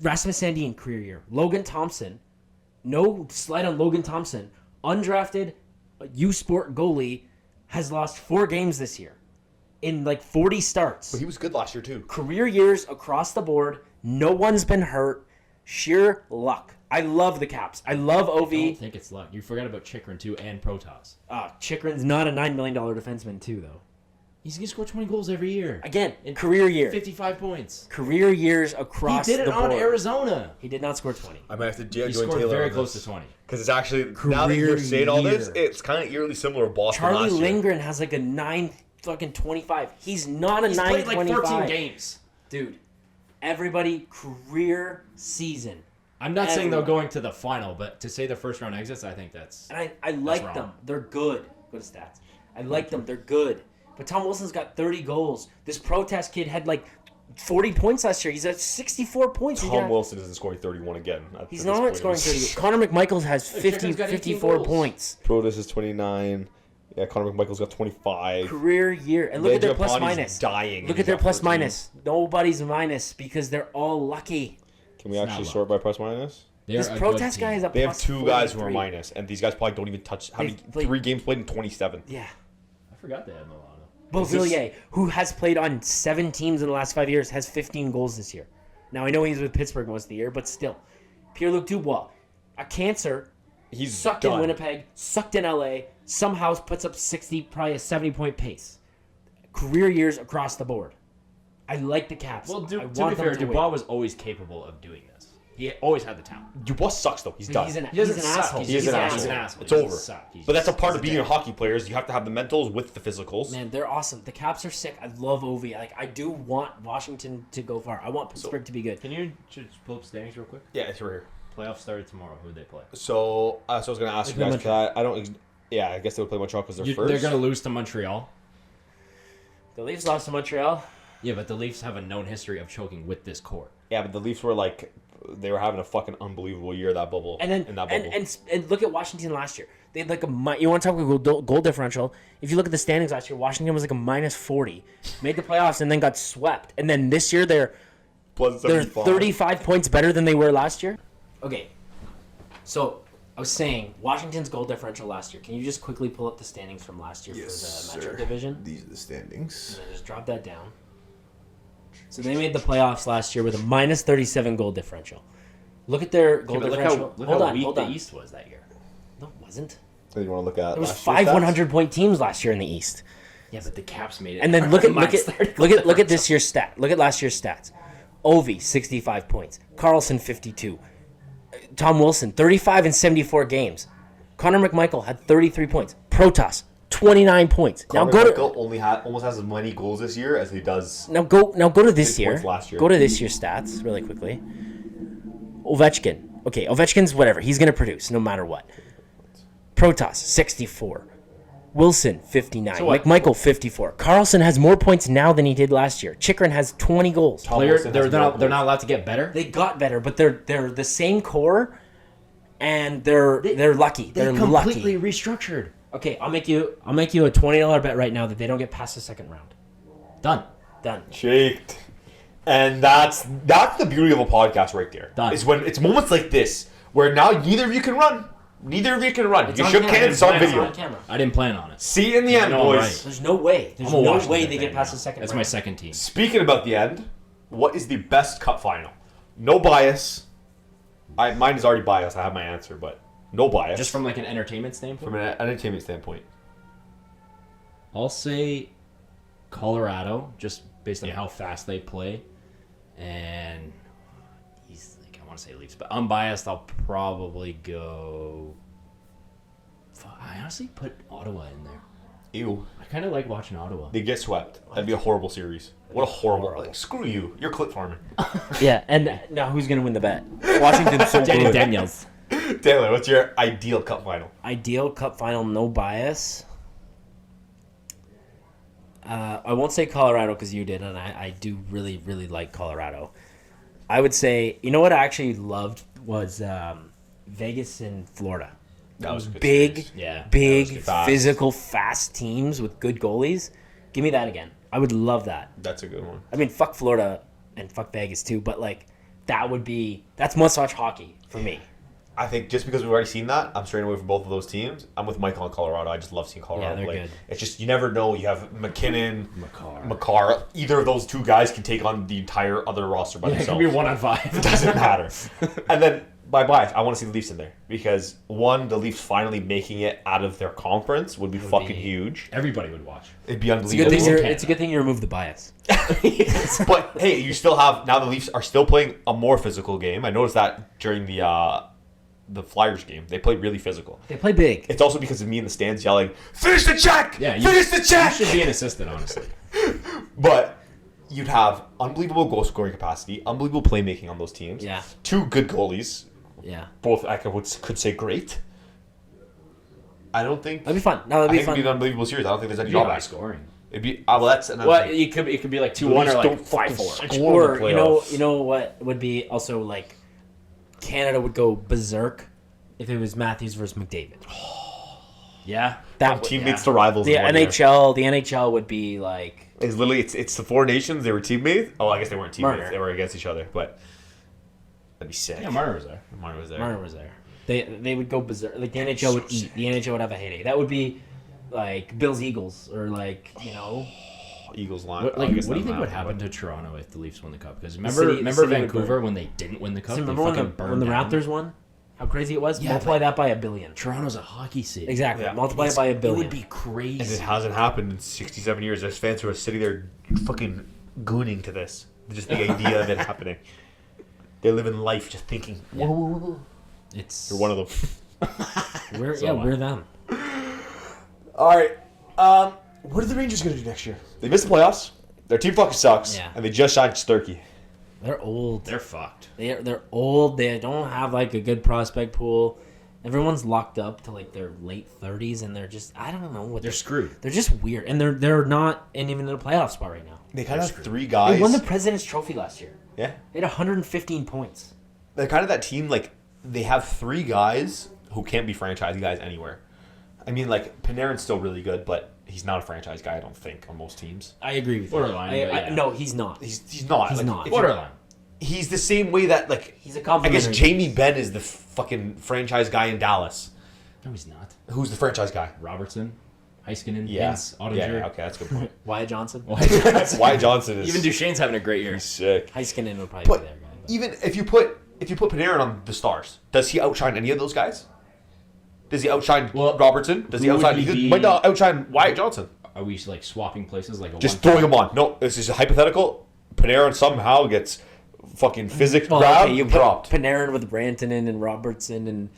Rasmus Sandin, career year. Logan Thompson, no slight on Logan Thompson, undrafted U-Sport goalie, has lost 4 games this year in like 40 starts. But he was good last year, too. Career years across the board. No one's been hurt. Sheer luck. I love the Caps. I love I don't Ovi. think it's luck. You forgot about Chikrin, too, and Protas. Chikrin's not a $9 million defenseman, too, though. He's going to score 20 goals every year. Again, career year. 55 points. Career years across He did it the on board. Arizona. He did not score 20. I might have to He join scored Taylor very on close this. to 20. Because it's actually, now that Career you're saying all this, year. it's kind of eerily similar to Boston Charlie last year. Lindgren has like a 9.25. He's not a He's 9.25. played like 14 games. Dude, everybody career season. I'm not saying they'll Everyone. going to the final, but to say the first round exits, I think that's... And I like wrong. them. They're good. Go to stats. I like them. They're good. But Tom Wilson's got 30 goals. This protest kid had like 40 points last year. He's at 64 points. Tom Wilson isn't scoring 31 again. He's not scoring 30. Connor McMichaels has 50, Chikrin's got 18 54 goals. points. Protas is 29. Yeah, Connor McMichael's got 25. Career year. And look at their plus Mangiapane's minus. dying. Look He's at their got plus 13. minus. Nobody's minus because they're all lucky. Can we It's actually not sort by plus minus? They're This a protest good guy team. is a They have plus 2 guys who are 43. minus, and these guys probably don't even touch. How many? They've played- 3 games played in 27. Yeah. I forgot they had Milano. Beauvillier, who has played on 7 teams in the last 5 years, has 15 goals this year. Now, I know he's with Pittsburgh most of the year, but still. Pierre-Luc Dubois, a cancer, He's sucked done. in Winnipeg, sucked in LA, somehow puts up 60, probably a 70-point pace. Career years across the board. I like the Caps. Well, I to want be them fair, to Dubois win. was always capable of doing this. He always had the talent. Dubois sucks though. He's done. He's an He doesn't suck. asshole. He is an He's asshole. It's He over. doesn't suck. He's But that's a just- part he's of being dick. a hockey player. Is you have to have the mentals with the physicals. Man, they're awesome. The Caps are sick. I love Ovi. Like, I do want Washington to go far. I want Pittsburgh to be good. Can you just pull up standings real quick? Yeah, it's right here. Playoffs started tomorrow. Who would they play? So I was going to ask you guys because I don't. Yeah, I guess they would play Montreal because they're first. They're going to lose to Montreal. The Leafs lost to Montreal. Yeah, but the Leafs have a known history of choking with this core. Yeah, but the Leafs were like, they were having a fucking unbelievable year that bubble. And then in that bubble. and look at Washington last year. They had like you want to talk about goal differential? If you look at the standings last year, Washington was like a minus 40, made the playoffs and then got swept. And then this year they're Plus they're 75. 35 points better than they were last year. Okay, so I was saying Washington's goal differential last year. Can you just quickly pull up the standings from last year Yes, for the Metro sir. Division? These are the standings. And then just drop that down. So they made the playoffs last year with a minus 37 goal differential. Look at their goal Look differential. how hold on, weak hold the on. East was that year. No, it wasn't. So you want to look at? There was last year's 5 stats? 100-point teams last year in the East. Yeah, but the Caps made it. And then look Minus at 30 look at this year's stat. Look at last year's stats. Ovi 65 points. Carlson 52. Tom Wilson 35 in 74 games. Connor McMichael had 33 points. Protas 29 points. Connor now go Michael almost has as many goals this year as he does. to go to this Big year. points last year. Go to this year's stats really quickly. Ovechkin. Okay, Ovechkin's whatever. He's going to produce no matter what. Protas 64. Wilson 59. So what? McMichael 54. Carlson has more points now than he did last year. Chikrin has 20 goals. Wilson They're has not more allowed to get better. They got better, but they're the same core, and they're lucky. They're completely lucky. restructured. Okay, I'll make you a $20 bet right now that they don't get past the second round. Done. Done. Shaked. And that's the beauty of a podcast right there. Done. Is when it's moments like this where now neither of you can run. Neither of you can run. You on shook camera. hands. It's on It's video. on camera. I didn't plan on it. See you in the end, know, boys. right. There's no way. There's I'm a no Washington way they get fan past now. the second That's round. my second team. Speaking about the end, what is the best cup final? No bias. Mine is already biased. I have my answer, but no bias. Just from like an entertainment standpoint. from an entertainment standpoint. I'll say Colorado, just based on how fast they play, and I want to say Leafs, but unbiased, I'll probably go. I honestly put Ottawa in there. Ew. I kind of like watching Ottawa. They get swept. That'd be a horrible series. What a horrible. Like, screw you. You're clip farming. Yeah, and now who's gonna win the bet? Washington's so Danny good. Daniels. Taylor, what's your ideal cup final? Ideal cup final, no bias. I won't say Colorado because you did, and I do really, really like Colorado. I would say, you know what I actually loved was Vegas and Florida. That was a good Big, series. Yeah, big, that was good. physical, fast teams with good goalies. Give me that again. I would love that. That's a good one. I mean, fuck Florida and fuck Vegas too, but like that's must-watch hockey for me. I think just because we've already seen that, I'm straying away from both of those teams. I'm with Michael in Colorado. I just love seeing Colorado they're play. good. It's just you never know. You have McKinnon, Makar. Makar. Either of those two guys can take on the entire other roster by Yeah, it could themselves. be 1-on-5. It doesn't matter. And then by bias, I want to see the Leafs in there because one, the Leafs finally making it out of their conference would be fucking be- huge. Everybody would watch. It'd be It's a unbelievable. good thing. Canada. It's a good thing you remove the bias. But hey, you still have now the Leafs are still playing a more physical game. I noticed that during the Flyers game, they played really physical. They play big. It's also because of me in the stands yelling, "Finish the check! Yeah, finish the check!" You should be an assistant, honestly. But you'd have unbelievable goal scoring capacity, unbelievable playmaking on those teams. Yeah. Two good goalies, Yeah, both I could say great. I don't think that'd be fun. No, that'd I be think it'd be fun. an unbelievable series. I don't think there's any High drawback. scoring. It'd be well, that's another Well, thing. it could be like 2-1 The or Leafs like don't fucking 5-4. score. Or in the playoffs. you know what would be also like Canada would go berserk if it was Matthews versus McDavid. Yeah. That From would, teammates to rivals. the in 1 year. NHL would be like It's literally it's the four nations. They were teammates. Oh, I guess they weren't teammates. Marner. They were against each other. But that'd be sick. Yeah, Marner was there. Marner was there. Marner was there. They would go berserk. Like the NHL would eat. The NHL would have a heyday. That would be like Bills Eagles or like Eagles line. What, I guess what do you that think would matter, happen but- to Toronto if the Leafs won the cup? Because The remember city would Vancouver burn. when they didn't win the cup? So They remember when fucking the burned down. Raptors won? How crazy it was? Yeah, Multiply that by 1 billion. Toronto's a hockey city. Exactly. Yeah. Multiply it by 1 It billion. would be crazy. And it hasn't happened in 67 years. There's fans who are sitting there fucking gooning to this. Just the idea of it happening. They're living life just thinking, Yeah. It's you're one of them. We're them. All right. What are the Rangers going to do next year? They missed the playoffs. Their team fucking sucks. Yeah. And they just signed Sturkey. They're old. They're fucked. They're old. They don't have like a good prospect pool. Everyone's locked up to like their late 30s, and they're just I don't know what They're screwed. They're just weird, and they're not even in a playoff spot right now. They kind of have 3 guys. They won the President's Trophy last year. Yeah. They had 115 points. They're kind of that team, like, they have 3 guys who can't be franchise guys anywhere. I mean, like, Panarin's still really good, but he's not a franchise guy, I don't think, on most teams. I agree with Borderline, you. but yeah. No, he's not. He's not. He's like, not. if you- Borderline. He's the same way that, like, He's a I complimentary. guess Jamie Benn is the fucking franchise guy in Dallas. No, he's not. Who's the franchise guy? Robertson, Heiskanen, Yeah. Hintz, Ottinger. Yeah, okay, that's a good point. Wyatt Johnson. Wyatt Johnson is Even Duchesne's having a great year. sick. Heiskanen would probably But be their guy. But. even if you put Panarin on the Stars, does he outshine any of those guys? Does he outshine Robertson? Does he who would outshine? he He be- might not outshine Wyatt Johnson. Are we like swapping places like a Just one? throwing him on. No, this is a hypothetical. Panarin somehow gets fucking physics Well, grabbed, okay, you put dropped. Panarin with Rantanen and Robertson and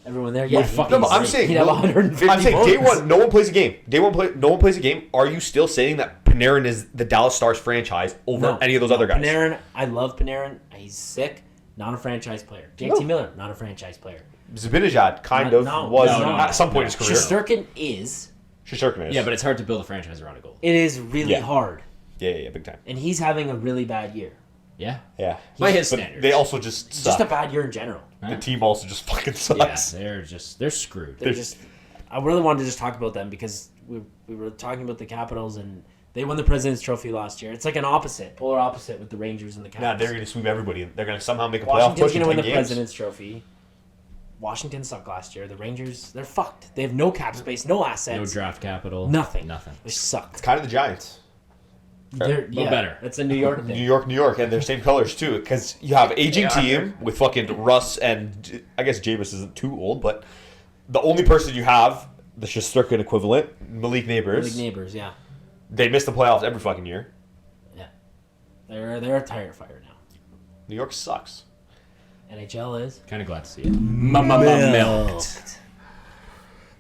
everyone there. Yeah, Yeah, fuck he'd No, be but I'm great. saying he'd have 150 I'm saying day points. one, no one plays a game. No one plays a game. Are you still saying that Panarin is the Dallas Stars franchise over No, any of those other guys? Panarin, I love Panarin. He's sick. Not a franchise player. JT Miller, not a franchise player. Zibanejad kind of No, was no, at some point in his career. Shesterkin is. Shesterkin is. Yeah, but it's hard to build a franchise around a goal. It is really Yeah. hard. yeah, big time. And he's having a really bad year. Yeah. Yeah, By his but standards. they also just suck. Just a bad year in general. The team also just fucking Yeah, sucks. they're screwed. They're just. I really wanted to just talk about them because we were talking about the Capitals and they won the President's Trophy last year. It's like an polar opposite with the Rangers and the Caps. Nah, they're going to sweep everybody. They're going to somehow make a playoff Washington's push in going to win 10 the games. President's Trophy. Washington sucked last year. The Rangers, they're fucked. They have no cap space, no assets. No draft capital. Nothing. Nothing. They suck. It's kind of the Giants. They're better. It's a New York thing. New York, and they're same colors too. Because you have aging They are. team with fucking Russ and I guess Jameis isn't too old, but the only person you have, the Shesterkin equivalent, Malik Nabers. Big neighbors, yeah. They miss the playoffs every fucking year. Yeah. They're a tire fire now. New York sucks. NHL is. Kind of glad to see it. Milked.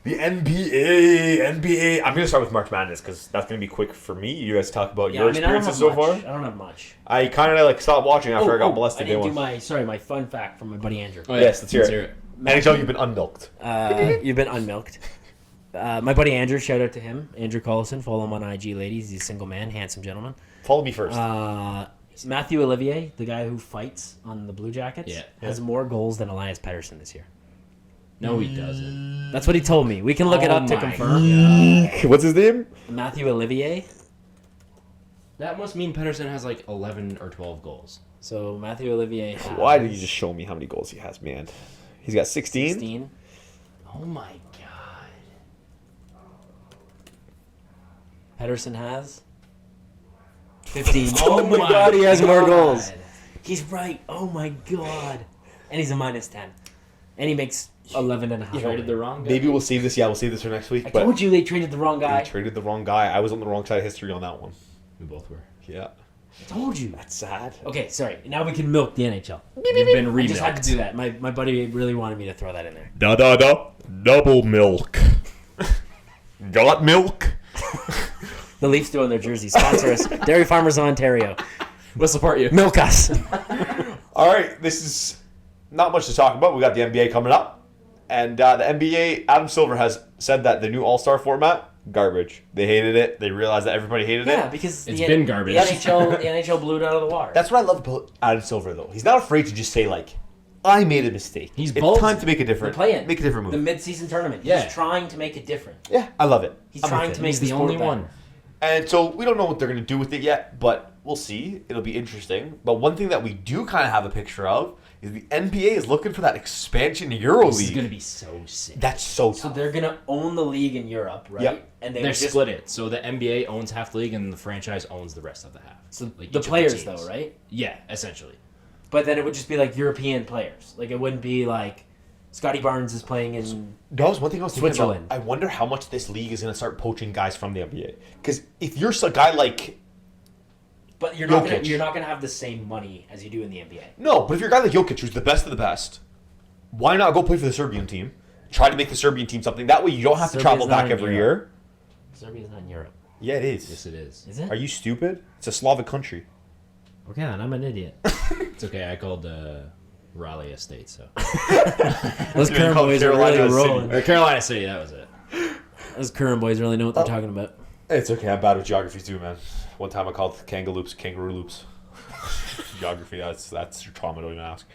The NBA. I'm gonna start with March Madness because that's gonna be quick for me. You guys talk about your I don't have experiences so much. far. I don't have much. I kind of like stopped watching after I got molested. I day didn't do one. my fun fact from my buddy Andrew. Oh, yeah. Yes, let's hear it. NHL, you've been unmilked. You've been unmilked. My buddy Andrew, shout out to him. Andrew Collison, follow him on IG, ladies. He's a single man, handsome gentleman. Follow me first. Matthew Olivier, the guy who fights on the Blue Jackets, Yeah. has more goals than Elias Pettersson this year. No, he doesn't. That's what he told me. We can look it Oh up to my confirm. What's his name? Matthew Olivier. That must mean Pedersen has like 11 or 12 goals. So Matthew Olivier has Why did you just show me how many goals he has, man? He's got 16. 16. Oh my god. Pedersen has 15. Oh my god, he has more God. goals. He's right. Oh my god. And he's a minus 10. And he makes 11 and a half. Traded the wrong guy. Maybe we'll save this. Yeah, we'll save this for next week. I But told you they traded the wrong we guy. traded the wrong guy. I was on the wrong side of history on that one. We both were. Yeah. I told you. That's sad. Okay, sorry. Now we can milk the NHL. You've been I just had to remilked. do that. My buddy really wanted me to throw that in there. Double milk. Got milk. The Leafs doing their jerseys. Sponsor us. Dairy Farmers of Ontario. We'll support you. Milk us. All right, this is not much to talk about. We got the NBA coming up. And the NBA, Adam Silver has said that the new All-Star format, garbage. They hated it. They realized that everybody hated Yeah, it. because It's been garbage. The NHL blew it out of the water. That's what I love about Adam Silver, though. He's not afraid to just say, like, I made a mistake. He's it's ballsy. time to make a different, The play-in. make a different move. The mid-season tournament. Yeah. He's trying to make it different. Yeah, I love it. He's I'm trying with to it. make He's the sport only better. one. And so we don't know what they're going to do with it yet, but we'll see. It'll be interesting. But one thing that we do kind of have a picture of is the NBA is looking for that expansion Euro This is League. gonna be so sick. That's so So tough. they're gonna own the league in Europe, right? Yep. And They're split it. So the NBA owns half the league, and the franchise owns the rest of the half. So Like the each of players, teams. though, right? Yeah, essentially. But then it would just be like European players. Like it wouldn't be like Scotty Barnes is playing in. That was one thing I was thinking about. Switzerland. I wonder how much this league is going to start poaching guys from the NBA. Because if you're a guy like... But you're Jokic. not gonna have the same money as you do in the NBA. No, but if you're a guy like Jokic, who's the best of the best, why not go play for the Serbian team? Try to make the Serbian team something. That way you don't have to Serbia's travel not back in every Europe. year. Serbia's not in Europe. Yeah, it is. Yes, it is. Is it? Are you stupid? It's a Slavic country. Okay, then I'm an idiot. It's okay. I called Raleigh a state, so Those You current called boys are Carolina really a city. rolling. or Carolina City. That was it. Those current boys really know what they're talking about. It's okay. I'm bad with geography too, man. One time I called kangaroo loops. Geography, that's your trauma, don't even ask.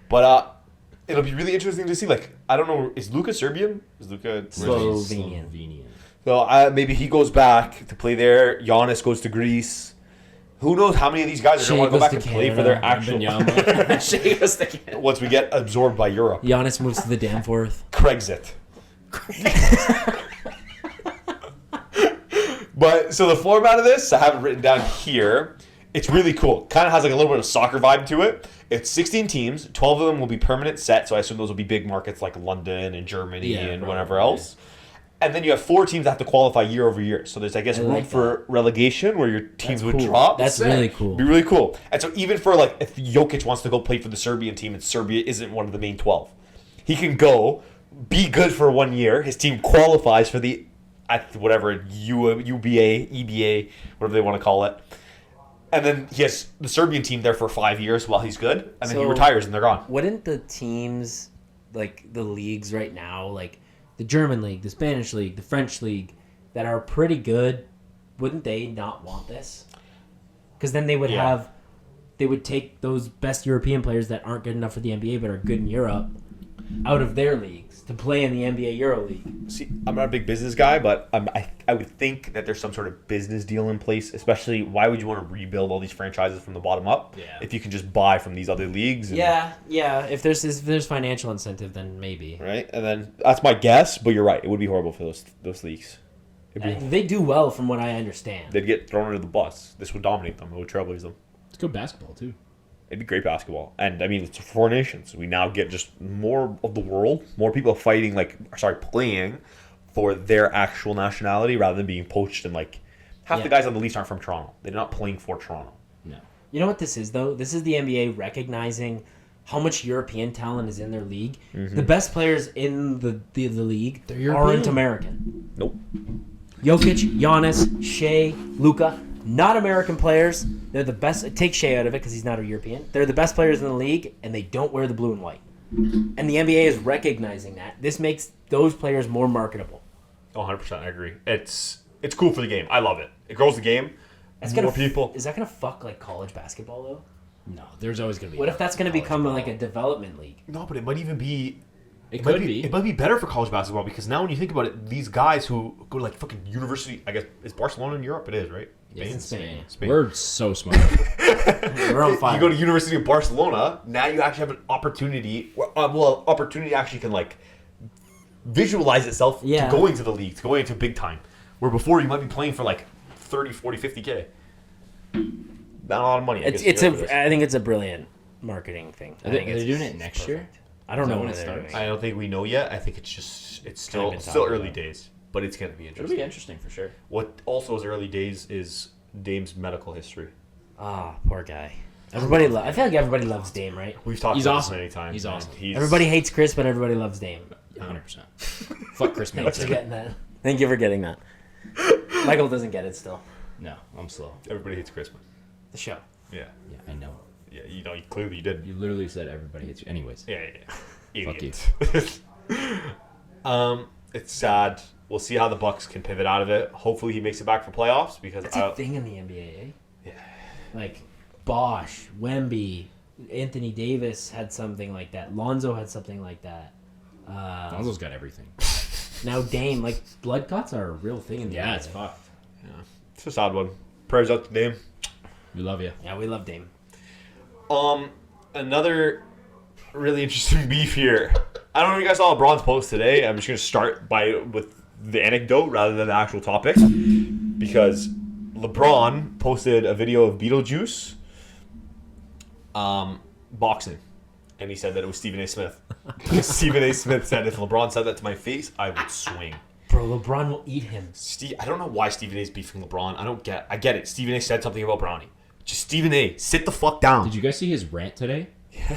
But it'll be really interesting to see. Like, I don't know, is Luka Serbian? Is Luka Slovenian. Slovenian. So maybe he goes back to play there. Giannis goes to Greece. Who knows how many of these guys are going to want to go back Shea and goes to play for their Canada. actual... Shea goes to Canada. Once we get absorbed by Europe. Giannis moves to the Danforth. Craigsit. But so the format of this, I have it written down here. It's really cool. Kind of has like a little bit of soccer vibe to it. It's 16 teams. 12 of them will be permanent set, so I assume those will be big markets like London and Germany Yeah, and probably, whatever else. And then you have 4 teams that have to qualify year over year. So there's, I guess, I room like for relegation where your teams That's would cool. drop. That's really cool. Be really cool. And so even for like if Jokic wants to go play for the Serbian team and Serbia isn't one of the main 12, he can go, be good for 1 year. His team qualifies for the whatever UBA, EBA, whatever they want to call it. And then he has the Serbian team there for 5 years while he's good, and then he So- retires and they're gone. Wouldn't the teams, like the leagues right now, like the German league, the Spanish league, the French league, that are pretty good, wouldn't they not want this? Because then they would Yeah. they would take those best European players that aren't good enough for the NBA but are good in Europe out of their leagues to play in the NBA Euro League. See, I'm not a big business guy, but I would think that there's some sort of business deal in place. Especially, why would you want to rebuild all these franchises from the bottom up Yeah. if you can just buy from these other leagues? And, Yeah. If there's financial incentive, then maybe. Right, and then that's my guess, but you're right. It would be horrible for those leagues. It'd be, They do well, from what I understand. they'd get thrown under the bus. This would dominate them. It would trailblaze them. It's good basketball too. It'd be great basketball. And I mean, it's 4 nations. We now get just more of the world, more people fighting, playing for their actual nationality rather than being poached. And half the Yeah. guys on the Leafs aren't from Toronto. They're not playing for Toronto. No. You know what this is, though? This is the NBA recognizing how much European talent is in their league. Mm-hmm. The best players in the league They're aren't European. American. Nope. Jokic, Giannis, Shea, Luka, not American players. They're the best. Take Shea out of it because he's not a European. They're the best players in the league, and they don't wear the blue and white. And the NBA is recognizing that. This makes those players more marketable. 100%. I agree. It's cool for the game. I love it. It grows the game. That's More gonna people. Is that gonna fuck college basketball though? No, there's always gonna be. What if that's gonna college become ball. a development league? No, but it might even be. It might could be. It might be better for college basketball because now when you think about it, these guys who go to fucking university, I guess, is Barcelona in Europe? It is, right? Yes, in it's Spain. Spain. We're so smart. We're on fire. You go to University of Barcelona, now you actually have an opportunity. Opportunity actually can visualize itself Yeah. to going to the league, to going into big time. Where before you might be playing for 30, 40, 50K. Not a lot of money. I It's guess, I think it's a brilliant marketing thing. I Are think they it's doing it next year? I don't Is that know when when it they're starts? doing it. I don't think we know yet. I think it's still been still talked early about. days, but it's gonna be It'll interesting. be interesting for sure. What also is early days is Dame's medical history. Ah, poor guy. Everybody, I feel like everybody loves Dame, right? We've talked He's about awesome. this many times. He's man. awesome. Everybody hates Chris, but everybody loves Dame. 100%. Fuck Chris Thanks for Middleton. getting that. Thank you for getting that. Michael doesn't get it still. No, I'm slow. Everybody hates Christmas. The show. Yeah, Yeah, I know. yeah. You clearly you did. You literally said everybody hates you. Anyways. Yeah. Fuck you. Idiot. It's sad. We'll see how the Bucks can pivot out of it. Hopefully, he makes it back for playoffs because That's a thing in the NBA, eh? Yeah. Bosch, Wemby, Anthony Davis had something like that. Lonzo had something like that. Lonzo's got everything. Now Dame, blood clots are a real thing in the Yeah, NBA. it's fucked. it's a sad one. Prayers out to Dame. We love you. Yeah, we love Dame. Another really interesting beef here. I don't know if you guys saw LeBron's post today. I'm just going to start with the anecdote rather than the actual topic. Because LeBron posted a video of Beetlejuice boxing. And he said that it was Stephen A. Smith. Stephen A. Smith said, if LeBron said that to my face, I would swing. Bro, LeBron will eat him. I don't know why Stephen A. is beefing LeBron. I get it. Stephen A. said something about Brownie. Just Stephen A. sit the fuck down. Did you guys see his rant today?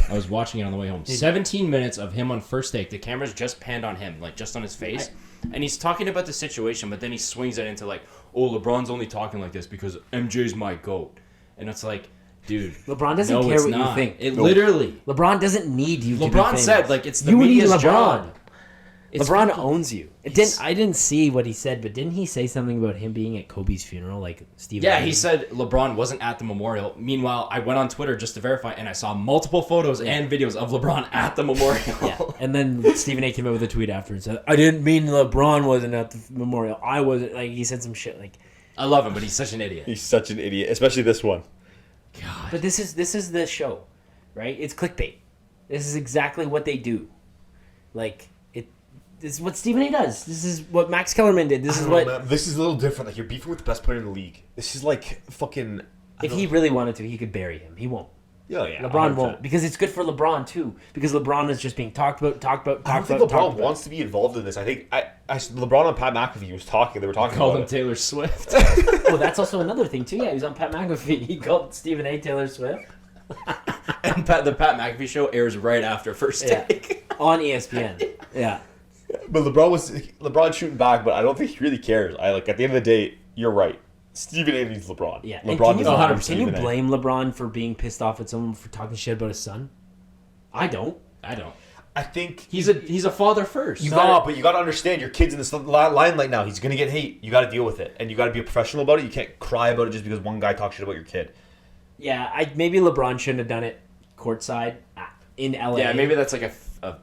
I was watching it on the way home. 17 minutes of him on first take. The camera's just panned on him, like just on his face. And he's talking about the situation, but then he swings it into like, oh, LeBron's only talking like this because MJ's my GOAT. And it's like, dude. LeBron doesn't care what you think. Literally. LeBron doesn't need you to be LeBron famous. said, like, it's the you media's need LeBron. job. LeBron owns you. I didn't see what he said, but didn't he say something about him being at Kobe's funeral, like Steve? Yeah, he said LeBron wasn't at the memorial. Meanwhile, I went on Twitter just to verify, and I saw multiple photos and videos of LeBron at the memorial. Yeah. And then Stephen A. came out with a tweet after and said, "I didn't mean LeBron wasn't at the memorial. I wasn't." Like he said some shit. Like, I love him, but he's such an idiot. He's such an idiot, especially this one. God. but this is the show, right? It's clickbait. This is exactly what they do. Like this is what Stephen A. does. This is what Max Kellerman did. This is what. This is a little different. Like you're beefing with the best player in the league. This is like fucking. If he really wanted to, he could bury him. He won't. Yeah. LeBron 100%. won't, because it's good for LeBron too. Because LeBron is just being talked about. I don't think LeBron wants to be involved in this. I think LeBron and Pat McAfee was talking. They were talking Called about him it. Taylor Swift. Oh, that's also another thing too. Yeah, he was on Pat McAfee. He called Stephen A. Taylor Swift. And the Pat McAfee show airs right after first take. On ESPN. Yeah. But LeBron shooting back, but I don't think he really cares. At the end of the day, you're right. Stephen A. needs LeBron. Yeah. LeBron does not need Can you Stephen A. blame LeBron for being pissed off at someone for talking shit about his son? I don't. I think He's a father first. but you got to understand your kid's in this limelight now. He's gonna get hate. You got to deal with it, and you got to be a professional about it. You can't cry about it just because one guy talks shit about your kid. Yeah, maybe LeBron shouldn't have done it courtside in LA. Yeah, maybe that's like a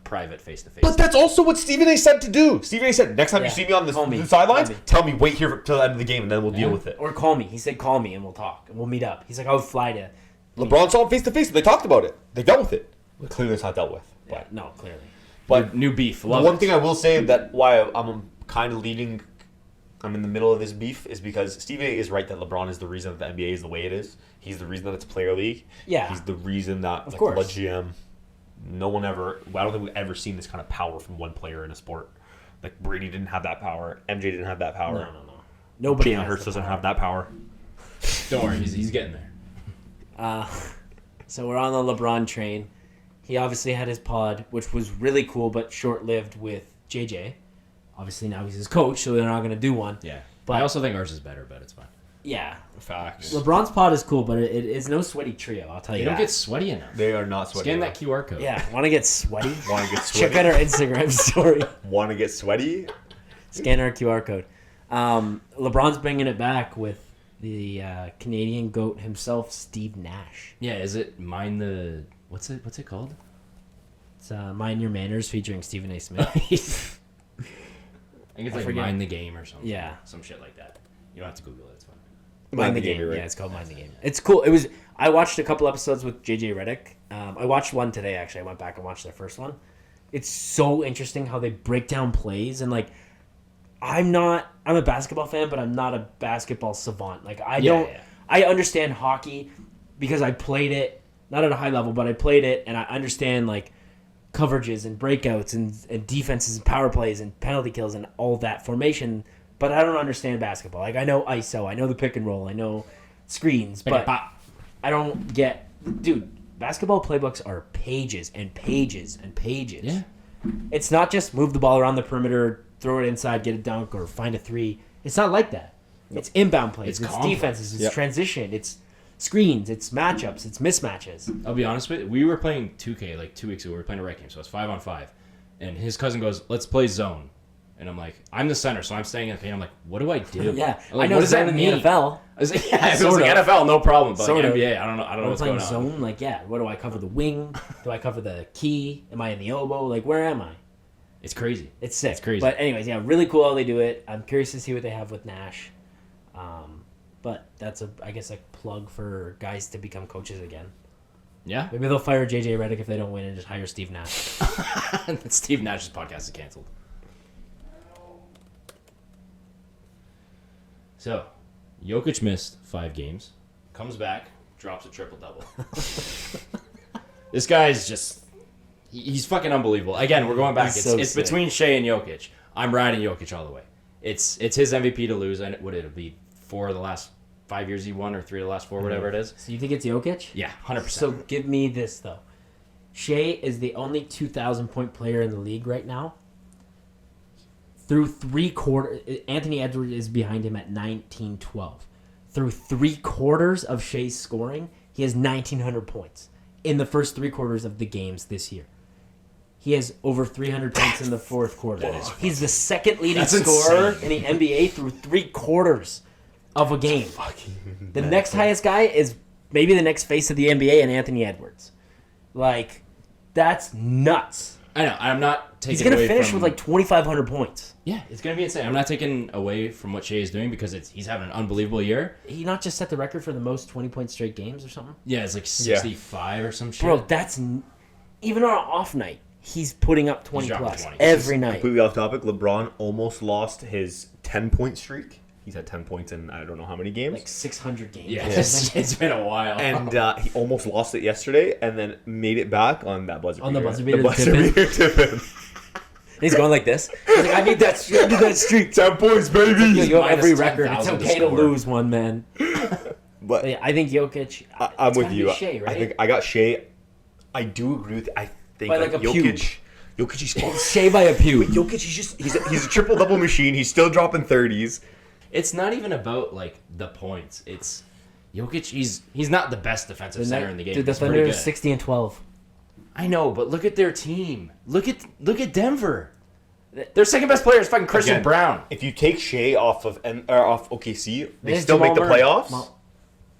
private face-to-face. But that's also what Stephen A. said to do. Stephen A. said, next time you see me on the sidelines, tell me, wait here till the end of the game, and then we'll deal with it. Or call me. He said, call me, and we'll talk. And we'll meet up. He's like, I would fly to... LeBron saw him face-to-face, and they talked about it. They dealt with it. Clearly, it's not dealt with. Yeah, But, no, clearly. but new beef. the Love one it. thing I will say that why I'm kind of leading... I'm in the middle of this beef is because Stephen A. is right that LeBron is the reason that the NBA is the way it is. He's the reason that it's a player league. Yeah. He's the reason that, Of course. the GM... No one ever... I don't think we've ever seen this kind of power from one player in a sport. Like, Brady didn't have that power. MJ didn't have that power. No. Nobody Jalen has Hurts the doesn't power. have that power. Don't worry, he's getting there. So we're on the LeBron train. He obviously had his pod, which was really cool, but short-lived with JJ. Obviously now he's his coach, so they're not going to do one. Yeah. But I also think ours is better, but it's fine. Yeah. Facts. LeBron's pod is cool, but it is no sweaty trio, I'll tell you You don't that. get sweaty enough. They are not sweaty. Scan that QR code. Yeah, want to get sweaty? Want to get Check sweaty? out our Instagram story. Want to get sweaty? Scan our QR code. LeBron's bringing it back with the Canadian GOAT himself, Steve Nash. Yeah, is it Mind the... What's it called? It's Mind Your Manners featuring Stephen A. Smith. I think it's like forget. Mind the Game or something. Yeah. Some shit like that. You don't have to Google it. It's fine. Mind the Game. you're right. Yeah, it's called Mind the Game. It's cool. I watched a couple episodes with JJ Redick. I watched one today, actually. I went back and watched their first one. It's so interesting how they break down plays, and like I'm a basketball fan, but I'm not a basketball savant. Like I understand hockey because I played it, not at a high level, but I played it, and I understand like coverages and breakouts and defenses and power plays and penalty kills and all that formation, but I don't understand basketball. Like I know ISO, I know the pick and roll, I know screens, but I don't get... Dude, basketball playbooks are pages and pages and pages. Yeah. It's not just move the ball around the perimeter, throw it inside, get a dunk, or find a three. It's not like that. It's inbound plays, it's complex. defenses, it's transition, it's screens, it's matchups, it's mismatches. I'll be honest with you. We were playing 2K like 2 weeks ago. We were playing a rec game, so it's 5-on-5. And his cousin goes, "Let's play zone." And I'm like, I'm the center, so I'm staying in the paint. I'm like, what do I do? Yeah, I'm like, I know what does that zone mean? in the NFL. I was like, yeah, if it was Sort like of. NFL, no problem. But Sort like of. NBA, I don't know We're what's playing going on. zone, like, yeah, what do I cover? The wing? Do I cover the key? Am I in the elbow? Like, where am I? It's crazy. It's sick. It's crazy. But anyways, yeah, really cool how they do it. I'm curious to see what they have with Nash. But that's I guess a plug for guys to become coaches again. Yeah. Maybe they'll fire JJ Redick if they don't win and just hire Steve Nash. Steve Nash's podcast is canceled. So, Jokic missed 5 games, comes back, drops a triple-double. This guy is just... He's fucking unbelievable. Again, we're going back. It's between Shea and Jokic. I'm riding Jokic all the way. It's his MVP to lose, and would it be 4 of the last 5 years he won, or 3 of the last 4, whatever it is? So you think it's Jokic? Yeah, 100%. So give me this, though. Shea is the only 2,000-point player in the league right now. Through 3 quarters, Anthony Edwards is behind him at 19-12. Through 3 quarters of Shea's scoring, he has 1,900 points in the first 3 quarters of the games this year. He has over 300 points in the fourth quarter. He's the second leading scorer in the NBA through 3 quarters of a game. The next highest guy is maybe the next face of the NBA, and Anthony Edwards. Like, that's nuts. I know. I'm not taking. He's gonna finish with like 2,500 points. Yeah, it's gonna be insane. I'm not taking away from what Shea is doing because he's having an unbelievable year. He not just set the record for the most 20-point straight games or something? Yeah, it's like 65 or some shit. Bro, that's even on an off night. He's putting up 20 plus 20. every night. Completely off topic. LeBron almost lost his 10-point streak. He's had 10 points in I don't know how many games. Like 600 games. Yeah, it's been a while. And he almost lost it yesterday, and then made it back on that buzzer beater. On the buzzer beater. The buzzer beater tip-in. He's going like this. He's like, I need that streak. 10 points, baby. You have every Minus record. It's 10,000 to okay to score. lose one, man. But Yeah, I think Jokic. I'm it's with gotta you. be Shea, right? I think I got Shea. I do agree with. I think By like a Jokic. Jokic, he's Shea by a pew. Jokic, he's a triple double machine. He's still dropping 30s. It's not even about like the points. It's Jokic. He's not the best defensive center in the game. Dude, the He's pretty Thunder good. is 60-12. I know, but look at their team. Look at Denver. Their second best player is fucking Christian Again, Brown. If you take Shea off OKC, they There's still make the Jamal Murray. playoffs.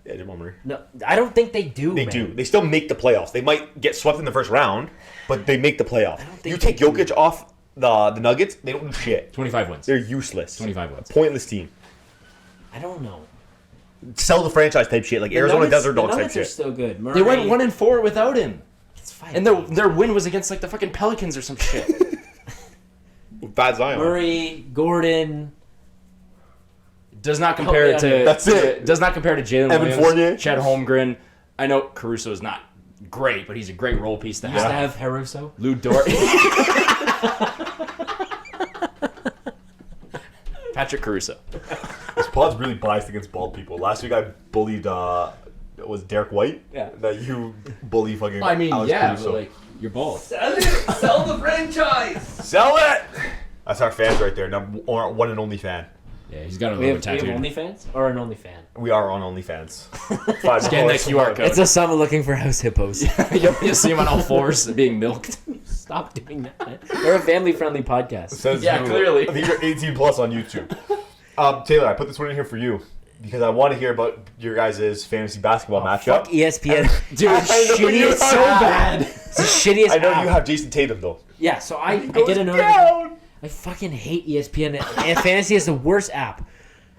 Yeah, Jamal Murray. No, I don't think they do. They man. do. They still make the playoffs. They might get swept in the first round, but they make the playoffs. think You take they do. Jokic off the Nuggets, they don't do shit. 25 wins. They're useless. 25 wins. Pointless team. I don't know. Sell the franchise type shit, like The Arizona Nuggets- Desert Dogs the type Nuggets are shit. still good. Murray, They went 1-4 without him, It's fine. and their win was against like the fucking Pelicans or some shit. Bad Zion. Murray, Gordon. Does not compare Help me out to here. That's it. Does not compare to Jalen Evan Williams, Fournier. Chet Holmgren. I know Caruso is not great, but he's a great role piece to Used to have. have Haruso. Lou Dort. Patrick Caruso. This pod's really biased against bald people. Last week I bullied, was Derek White? Yeah. That you bully fucking I mean, Alex yeah, Caruso. but like you're bald. Sell it. Sell the franchise. Sell it! That's our fans right there. Our one and only fan. Yeah, he's got a We little have tattooed. OnlyFans or an OnlyFan? We are on OnlyFans. Scan that QR code. It's a summer looking for house hippos. You'll see him on all fours being milked. Stop doing that. We're a family-friendly podcast. Says Yeah, who? clearly. These are 18 plus on YouTube. Taylor, I put this one in here for you because I want to hear about your guys' fantasy basketball matchup. Fuck ESPN. Dude, I know shitty. you It's so have. bad. It's the shittiest I know app. you have Jason Tatum though. Yeah, so I Goes get a notification. down. I fucking hate ESPN. And fantasy is the worst app.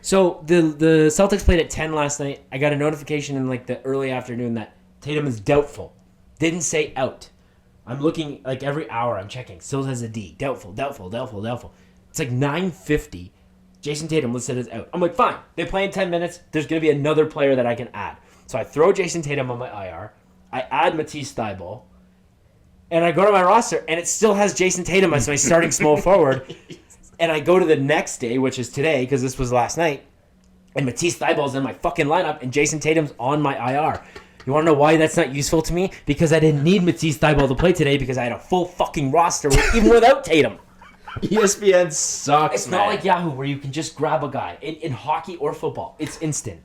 So the Celtics played at 10 last night. I got a notification in like the early afternoon that Tatum is doubtful. Didn't say out. I'm looking like every hour. I'm checking. Still has a D. Doubtful. It's like 9:50. Jason Tatum listed as out. I'm like, fine. They play in 10 minutes. There's gonna be another player that I can add. So I throw Jason Tatum on my IR. I add Matisse Thybulle. And I go to my roster, and it still has Jason Tatum as my starting small forward. And I go to the next day, which is today, because this was last night, and Matisse Thybulle's in my fucking lineup, and Jason Tatum's on my IR. You want to know why that's not useful to me? Because I didn't need Matisse Thybulle to play today because I had a full fucking roster, even without Tatum. ESPN sucks, It's not like Yahoo, where you can just grab a guy. In hockey or football, it's instant.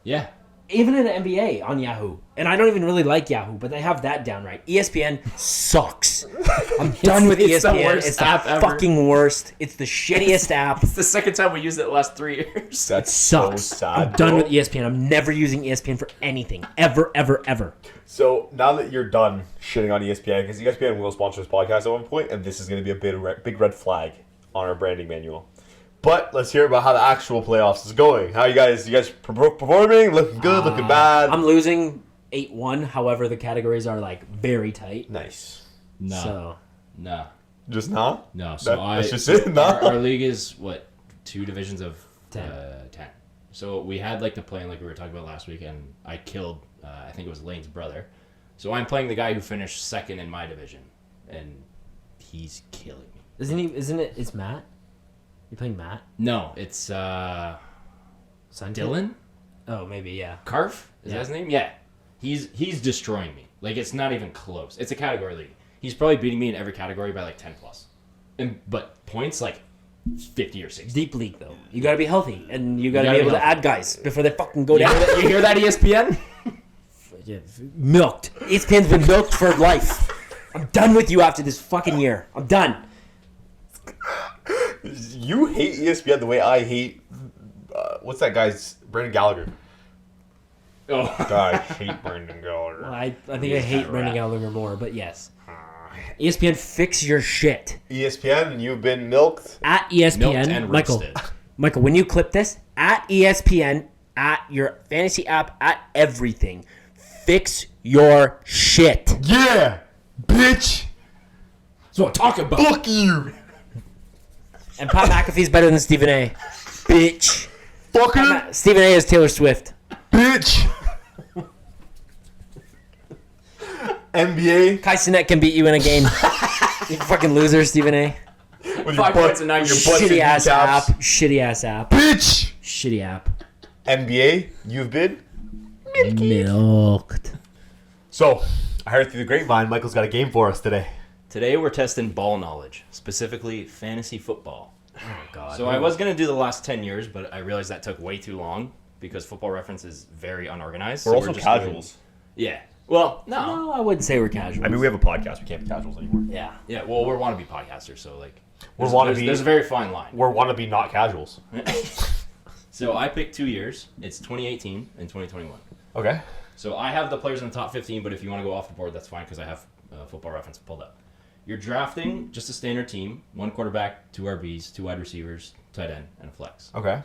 Yeah. Even in the NBA on Yahoo. And I don't even really like Yahoo, but they have that down right. ESPN sucks. I'm done with it's the ESPN. worst It's the app ever. fucking worst. It's the shittiest app. It's the second time we used it the last 3 years. That's Sucks. so sad. I'm done bro. with ESPN. I'm never using ESPN for anything. Ever, ever, ever. So now that you're done shitting on ESPN, because ESPN will sponsor this podcast at one point, and this is going to be a big red flag on our branding manual. But let's hear about how the actual playoffs is going. How you guys performing? Looking good, looking bad? I'm losing 8-1. However, the categories are like very tight. Nice. No. So No. Just now? No. So That's just it. No. our league is what 2 divisions of 10. 10. So we had like the plan like we were talking about last week, and I killed I think it was Lane's brother. So I'm playing the guy who finished second in my division, and he's killing me. isn't it? It's Matt. You playing Matt? No, it's Son Dylan Oh, maybe yeah. Karf. Is Yeah. that his name? Yeah. He's destroying me. Like it's not even close. It's a category league. He's probably beating me in every category by like 10 plus. But points like 50 or 60. Deep league though. You gotta be healthy, and you gotta gotta be able be to healthy. add guys before they fucking go You down. hear that, ESPN? Yeah, milked. ESPN's been milked for life. I'm done with you after this fucking year. I'm done. You hate ESPN the way I hate. What's that guy's? Brendan Gallagher. Oh. I hate Brendan Gallagher. Well, I think I He's hate kinda Brendan rat. Gallagher more, but yes. ESPN, fix your shit. ESPN, you've been milked. At Milked ESPN, and Michael, roasted. Michael, when you clip this, at ESPN, at your fantasy app, at everything, fix your shit. Yeah, bitch. That's what I'm talking about. Fuck you, And Pat McAfee's better than Stephen A. Bitch. fucker, Stephen A. is Taylor Swift. bitch. NBA Kai Cenat can beat you in a game. You fucking loser, Stephen A. with 5 points and 9 your butt. Shitty ass app. kneecaps. Shitty ass app. Bitch. Shitty app. NBA, you've been. Milked. So, I heard through the grapevine, Michael's got a game for us today. Today we're testing ball knowledge, specifically fantasy football. Oh god. So I was going to do the last 10 years, but I realized that took way too long because Football Reference is very unorganized. We're so also just casuals. doing- yeah. Well, no. No, I wouldn't say we're casual. I mean, we have a podcast. We can't be casuals anymore. yeah. Yeah, well, we're wannabe podcasters, so like... We're there's a very fine line. We're wannabe not casuals. So I picked 2 years. It's 2018 and 2021. Okay. So I have the players in the top 15, but if you want to go off the board, that's fine because I have Football Reference pulled up. You're drafting just a standard team, 1 quarterback, 2 RBs, 2 wide receivers, tight end, and a flex. Okay.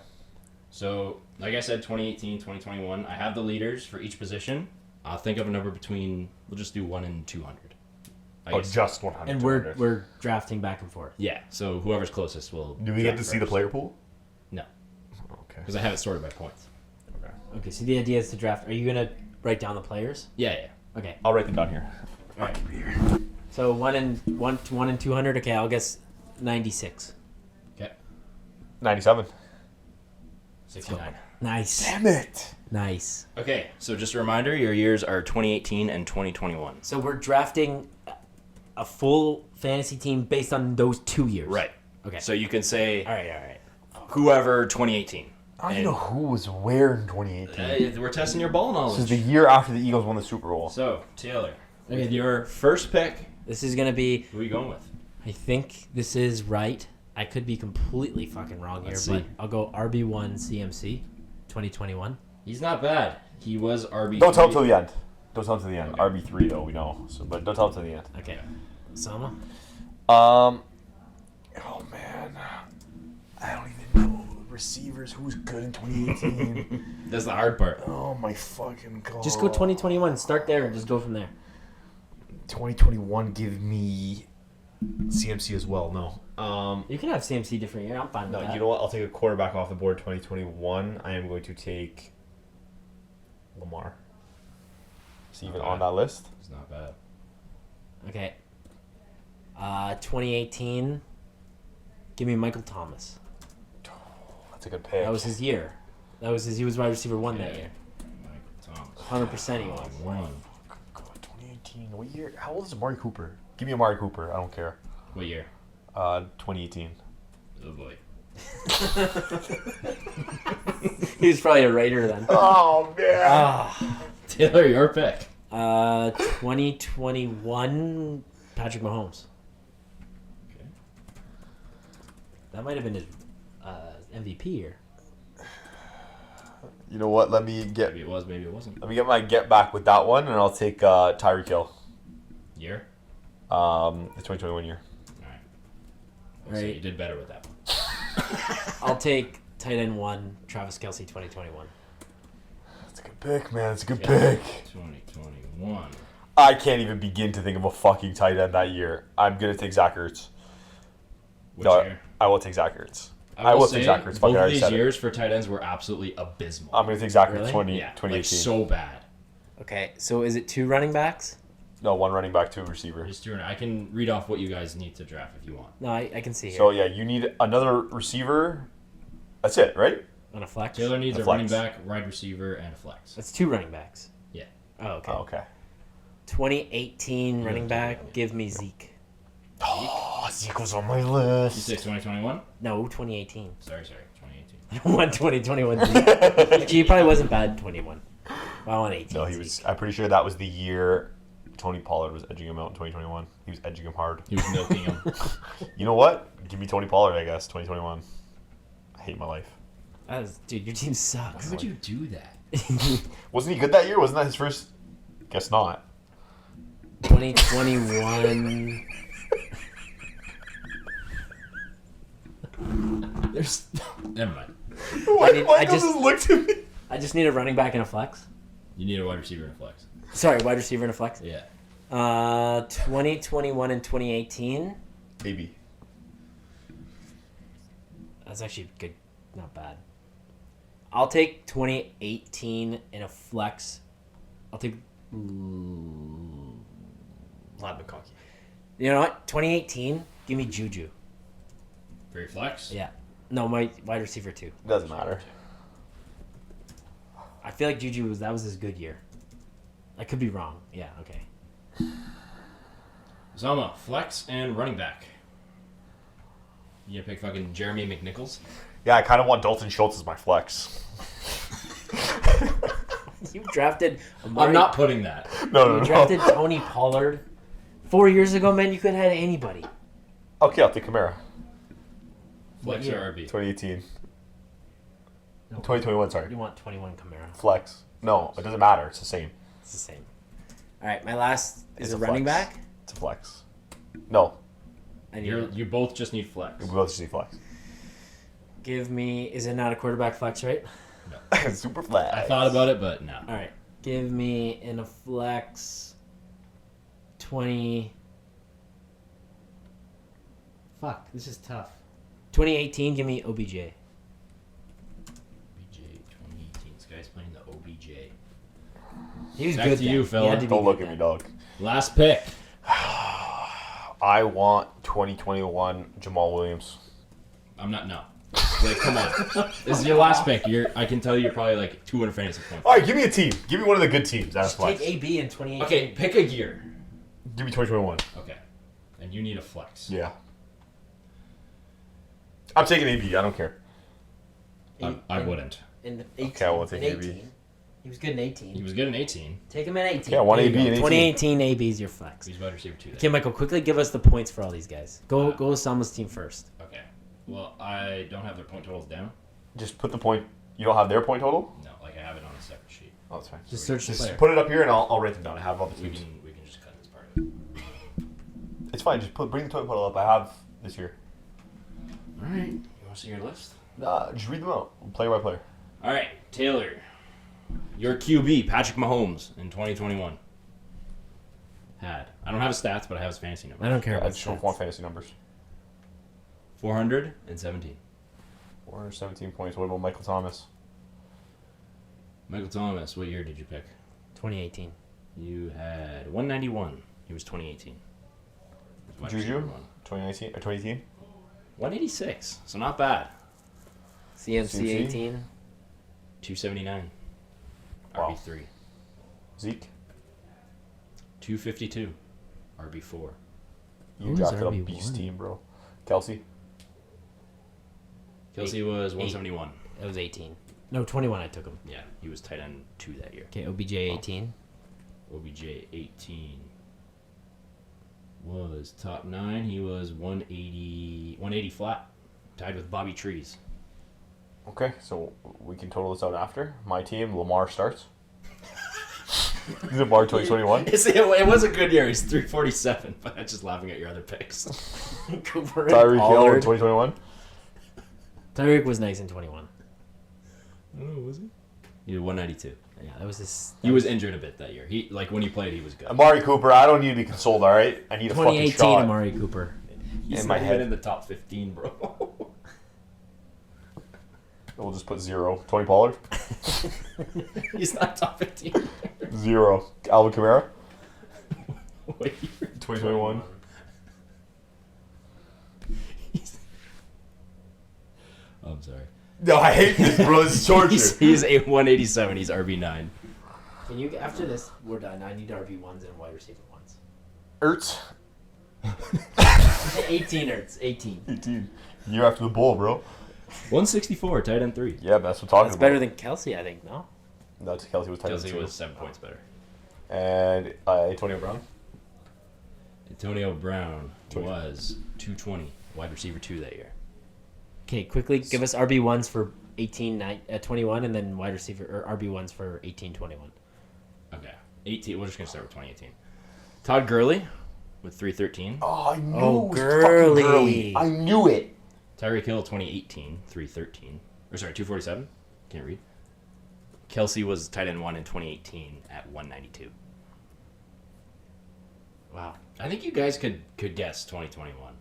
So, like I said, 2018, 2021, I have the leaders for each position. I'll think of a number between, we'll just do 1 and 200. I guess. Just 100. And we're drafting back and forth. Yeah, so whoever's closest will... Do we get to draft see the first. player pool? No, Okay. because I have it sorted by points. Okay. Okay, so the idea is to draft. Are you gonna write down the players? Yeah. Okay. I'll write them down here. All right. So 1 and 200. Okay, I'll guess 96. Okay. 97. 69. Nice. Damn it. Nice. Okay, so just a reminder, your years are 2018 and 2021. So we're drafting a full fantasy team based on those 2 years. Right. Okay. So you can say All right. whoever 2018. I don't even know who was where in 2018. We're testing your ball This is knowledge. the year after the Eagles won the Super Bowl. So, Taylor, Okay. with your first pick, This is gonna be. who are you going with? I think this is right. I could be completely fucking wrong here, Let's but see. I'll go RB1 CMC, 2021. He's not bad. He was RB. Don't tell him till the end. Don't tell him till the end. Okay. RB3 though, we know. So, but don't tell him till the end. Okay. Sama. Oh man, I don't even know receivers who's good in 2018. That's the hard part. Oh my fucking god. Just go 2021. Start there and just go from there. 2021. Give me CMC as well. No. You can have CMC different year. I'm fine with No, that. you know what? I'll take a quarterback off the board. 2021. I am going to take Lamar. Is he even on that list? It's not bad. Okay. 2018. Give me Michael Thomas. That's a good pick. That was his year. He was wide receiver 1 that year. Michael Thomas. 100% he was. One. God, 2018. What year? How old is Amari Cooper? Give me Amari Cooper. I don't care. What year? 2018. Oh boy. He was probably a Raider then. Oh man. Ah. Taylor, your pick. 2021 Patrick Mahomes. Okay. That might have been his MVP year. You know what? Let me get Maybe it was, maybe it wasn't. my get back with that one, and I'll take Tyreek Hill. Year? The 2021 year. Alright. So Right. you did better with that one. I'll take tight end 1 Travis Kelce 2021. That's a good pick, man. It's a good pick. 2021. I can't even begin to think of a fucking tight end that year. I'm going to take Zach Ertz. Which year? I will take Zach Ertz. I will take say Zach Ertz. both of these years for tight ends were absolutely abysmal. I'm going to take Zach Ertz Really? 2018. Like so bad. Okay, so is it 2 running backs? No, 1 running back, 2 receiver. Just doing it. I can read off what you guys need to draft if you want. No, I can see here. So, yeah, you need another receiver. That's it, right? On a flex? Taylor needs A a flex. running back, wide receiver, and a flex. That's 2 running backs. Yeah. Oh, okay. Oh, okay. 2018 running back, give me Zeke. Oh, Zeke was on my You list. say 2021? No, 2018. Sorry, 2018. I don't want 2021 Zeke. Actually, he probably wasn't bad in 21. Well, I want 18. No, he was. I'm pretty sure that was the year Tony Pollard was edging him out in 2021. He was edging him hard. He was milking him. You know what? Give me Tony Pollard, I guess. 2021. I hate my life. Dude, your team sucks. Why would you do that? Wasn't he good that year? Wasn't that his first? Guess not. 2021. There's never mind. Why need- Michael I just- just looked at me? I just need a running back and a flex. You need a wide receiver and a flex. Sorry, wide receiver and a flex. Yeah. 2021 and 2018. Maybe. That's actually good. Not bad. I'll take 2018 in a flex. I'll take... Vlad McConkey. You know what? 2018, give me Juju. For your flex? Yeah. No, my wide receiver too. Doesn't matter. I feel like Juju that was his good year. I could be wrong. Yeah, okay. Zama, flex and running back. You gonna pick fucking Jeremy McNichols? Yeah, I kind of want Dalton Schultz as my flex. You drafted I'm not putting that. No. You drafted Tony Pollard 4 years ago, man. You could have had anybody. Okay, I'll take Kamara. Flex What or year? RB? 2018. No, 2021, sorry. You want 21 Camaro. Flex. No, it doesn't matter. It's the same. It's the same. All right, my last It's is a a running flex. back. It's a flex. No, I need You both just need flex. we both just need flex. give me. Is it not a quarterback flex, right? Super flex. I thought about it, but no. All right, give me in a flex. 20. Fuck, this is tough. 2018, give me OBJ. OBJ 2018. This guy's playing the OBJ. He was Back good. to then. you, He fella. had to be Don't look good at me, then. dog. Last pick. I want 2021 Jamal Williams. I'm not. No. Like, come on. This is your last pick. I can tell you you're probably like 200 fantasy points. All right, give me a team. Give me one of the good teams. That's Just take flex. AB in 2018. Okay, pick a year. Give me 2021. Okay. And you need a flex. Yeah. I'm taking AB. I don't care. I wouldn't. In 18. Okay, I will take in AB. 18. He was good in 18. He was good in 18. Take him in 18. Yeah, I want There you AB go. in 18. 2018 AB is your flex. He's wide receiver 2. Okay, Michael, quickly give us the points for all these guys. Go with Sama's team first. Okay. Well, I don't have their point totals down. Just put the point. You don't have their point total? No, like I have it on a separate sheet. Oh, that's fine. Just search the Just player. put it up here and I'll write them down. I have all the We teams. can just cut this part of it. It's fine. Just bring the total total up. I have this year. All right. You want to see your list? Just read them out. Player by player. All right, Taylor. Your QB, Patrick Mahomes, in 2021. I don't have his stats, but I have his fantasy number. I don't care I about just don't stats. want fantasy numbers. 417. 417 points. What about Michael Thomas? Michael Thomas, what year did you pick? 2018. You had 191. He was 2018. Wide receiver Juju? one. 2019 or 2018? 186, so not bad. CMC 18. 279. Wow. RB3. Zeke? 252. RB4. You Who is drafted a RB1? beast team, bro. Kelsey? Kelsey was 171. It was 18. No, 21 I took him. Yeah, he was tight end 2 that year. Okay, OBJ 18. OBJ 18 was top 9. He was 180 flat. Tied with Bobby Trees. Okay, so we can total this out after. My team, Lamar starts. Lamar 2021. It was a good year. He's 347, but I'm just laughing at your other picks. Cooper and Tyreek Hill in Pollard. 2021. Tyreek was nice in 21. Oh, was he? He did 192. Yeah, that was his. He was injured a bit that year. When he played, he was good. Amari Cooper, I don't need to be consoled, all right? I need a fucking 2018 shot. Amari Cooper. He's in not my even head. in the top 15, bro. We'll just put 0. Tony Pollard? He's not top 15. 0. Alvin Kamara? Wait, 2021. I'm sorry. No, I hate this, bro. This is torture. He's a 187. He's RB9. Can you after this? We're done. I need RB1s and wide receiver ones. Ertz? 18 Ertz. 18. 18. Year after the bowl, bro. 164, tight end 3. Yeah, that's what I'm talking That's about. better than Kelsey, I think. No. That's Kelsey was tight end Kelsey 2. was 7 points better. And Antonio Brown? Antonio Brown was 220, wide receiver 2 that year. Okay, quickly give us RB1s for 21, and then wide receiver or RB1s for 18, 21. Okay. 18. We're just going to start with 2018. Todd Gurley with 313. Oh, I knew Oh, it was Gurley. fucking Gurley. I knew it. Tyreek Hill 2018, 313. Or sorry, 247. Can't read. Kelsey was tight end 1 in 2018 at 192. Wow. I think you guys could guess 2021.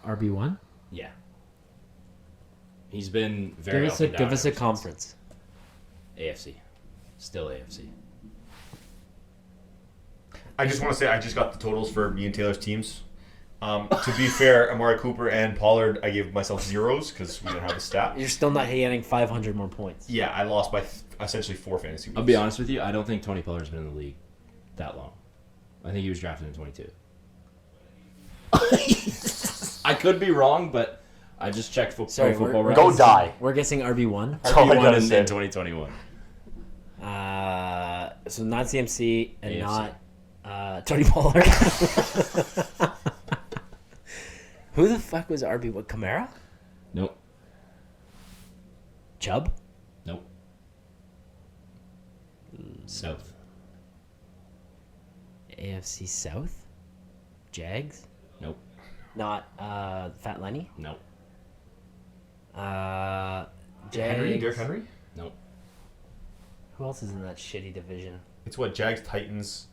RB1? Yeah. He's been very up and down Give us a ever since. conference. AFC. Still AFC. I just want to say I just got the totals for me and Taylor's teams. To be fair, Amari Cooper and Pollard, I gave myself 0s because we didn't have a stat. You're still not getting 500 more points. Yeah, I lost by essentially 4 fantasy weeks. I'll be honest with you. I don't think Tony Pollard's been in the league that long. I think he was drafted in 22. I could be wrong, but I just checked Sorry, football we're Go records. die. We're guessing RB1. That's all I RB1 gotta in say. 2021. So not CMC and AFC. not Tony Pollard. Who the fuck was RB? What, Kamara? Nope. Chubb? Nope. South. AFC South? Jags? Nope. Not Fat Lenny? Nope. Jags. Derrick Henry? Nope. Who else is in that shitty division? It's what, Jags, Titans.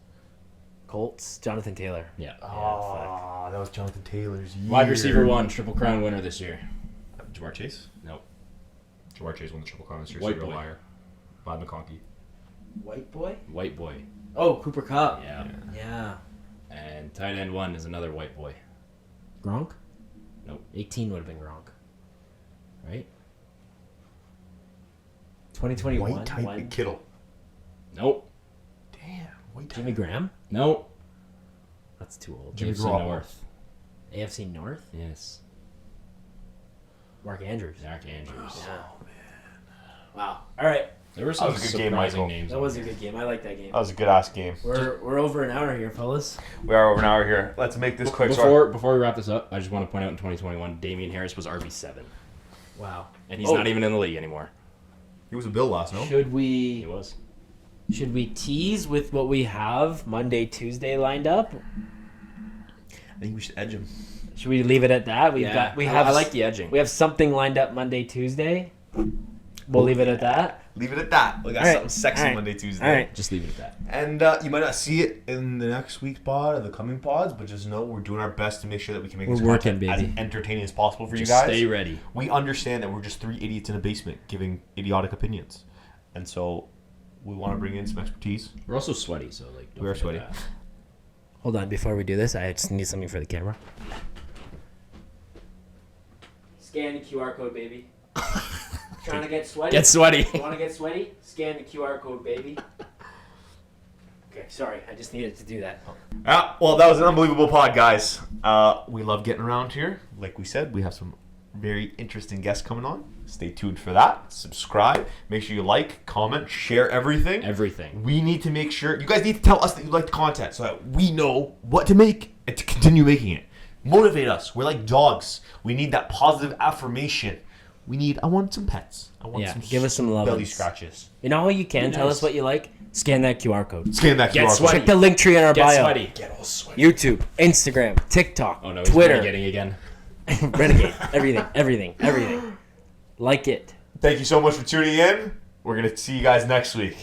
Colts? Jonathan Taylor. Yeah. Oh, that was Jonathan Taylor's year. Wide receiver 1, Triple Crown winner this year. Jamar Chase? Nope. Jamar Chase won the Triple Crown this year. White so you're a boy. liar. Bob McConkey. White boy? White boy. Oh, Cooper Kupp. Yeah. Yeah. And tight end 1 is another white boy. Gronk? Nope. 18 would have been Gronk. Right? 2021. White tight Kittle. Nope. Damn. White tight. Jimmy Graham? Nope. That's too old. Jimmy AFC Garoppolo. North. AFC North? Yes. Mark Andrews. Mark Andrews. Yeah. Wow. All right. There were some That was a good game, surprising Michael. names. That was a good game. I like that game. That was a good ass game. We're over an hour here, fellas. We are over an hour here. Let's make this quick. Before we wrap this up, I just want to point out in 2021, Damian Harris was RB7. Wow. And he's not even in the league anymore. He was a Bill last, no? Should He we was. tease with what we have Monday, Tuesday lined up? I think we should edge him. Should we leave it at that? I like the edging. We have something lined up Monday, Tuesday. We'll leave it at that. Leave it at that. We got All right. something sexy All right. Monday, Tuesday. All right. Just leave it at that. And you might not see it in the next week's pod or the coming pods, but just know we're doing our best to make sure that we can make We're this working, content baby. as entertaining as possible for Just you guys. stay ready. We understand that we're just 3 idiots in a basement giving idiotic opinions. And so we want to bring in some expertise. We're also sweaty, so like. don't We are forget sweaty. that. Hold on, before we do this, I just need something for the camera. Scan the QR code, baby. Trying to get sweaty? Get sweaty. You want to get sweaty? Scan the QR code, baby. Okay, sorry. I just needed to do that. Well, that was an unbelievable pod, guys. We love getting around here. Like we said, we have some very interesting guests coming on. Stay tuned for that. Subscribe. Make sure you like, comment, share everything. Everything. We need to make sure you guys need to tell us that you like the content so that we know what to make and to continue making it. Motivate us. We're like dogs. We need that positive affirmation. I want some pets. I want some give us some love. belly scratches. You know how you can Be tell nice. us what you like? Scan that QR code. Scan that Get QR sweaty. code. Check the link tree in our Get bio. sweaty. Get all sweaty. YouTube, Instagram, TikTok, Oh no, he's Twitter, getting again. Renegade, everything. Like it. Thank you so much for tuning in. We're going to see you guys next week.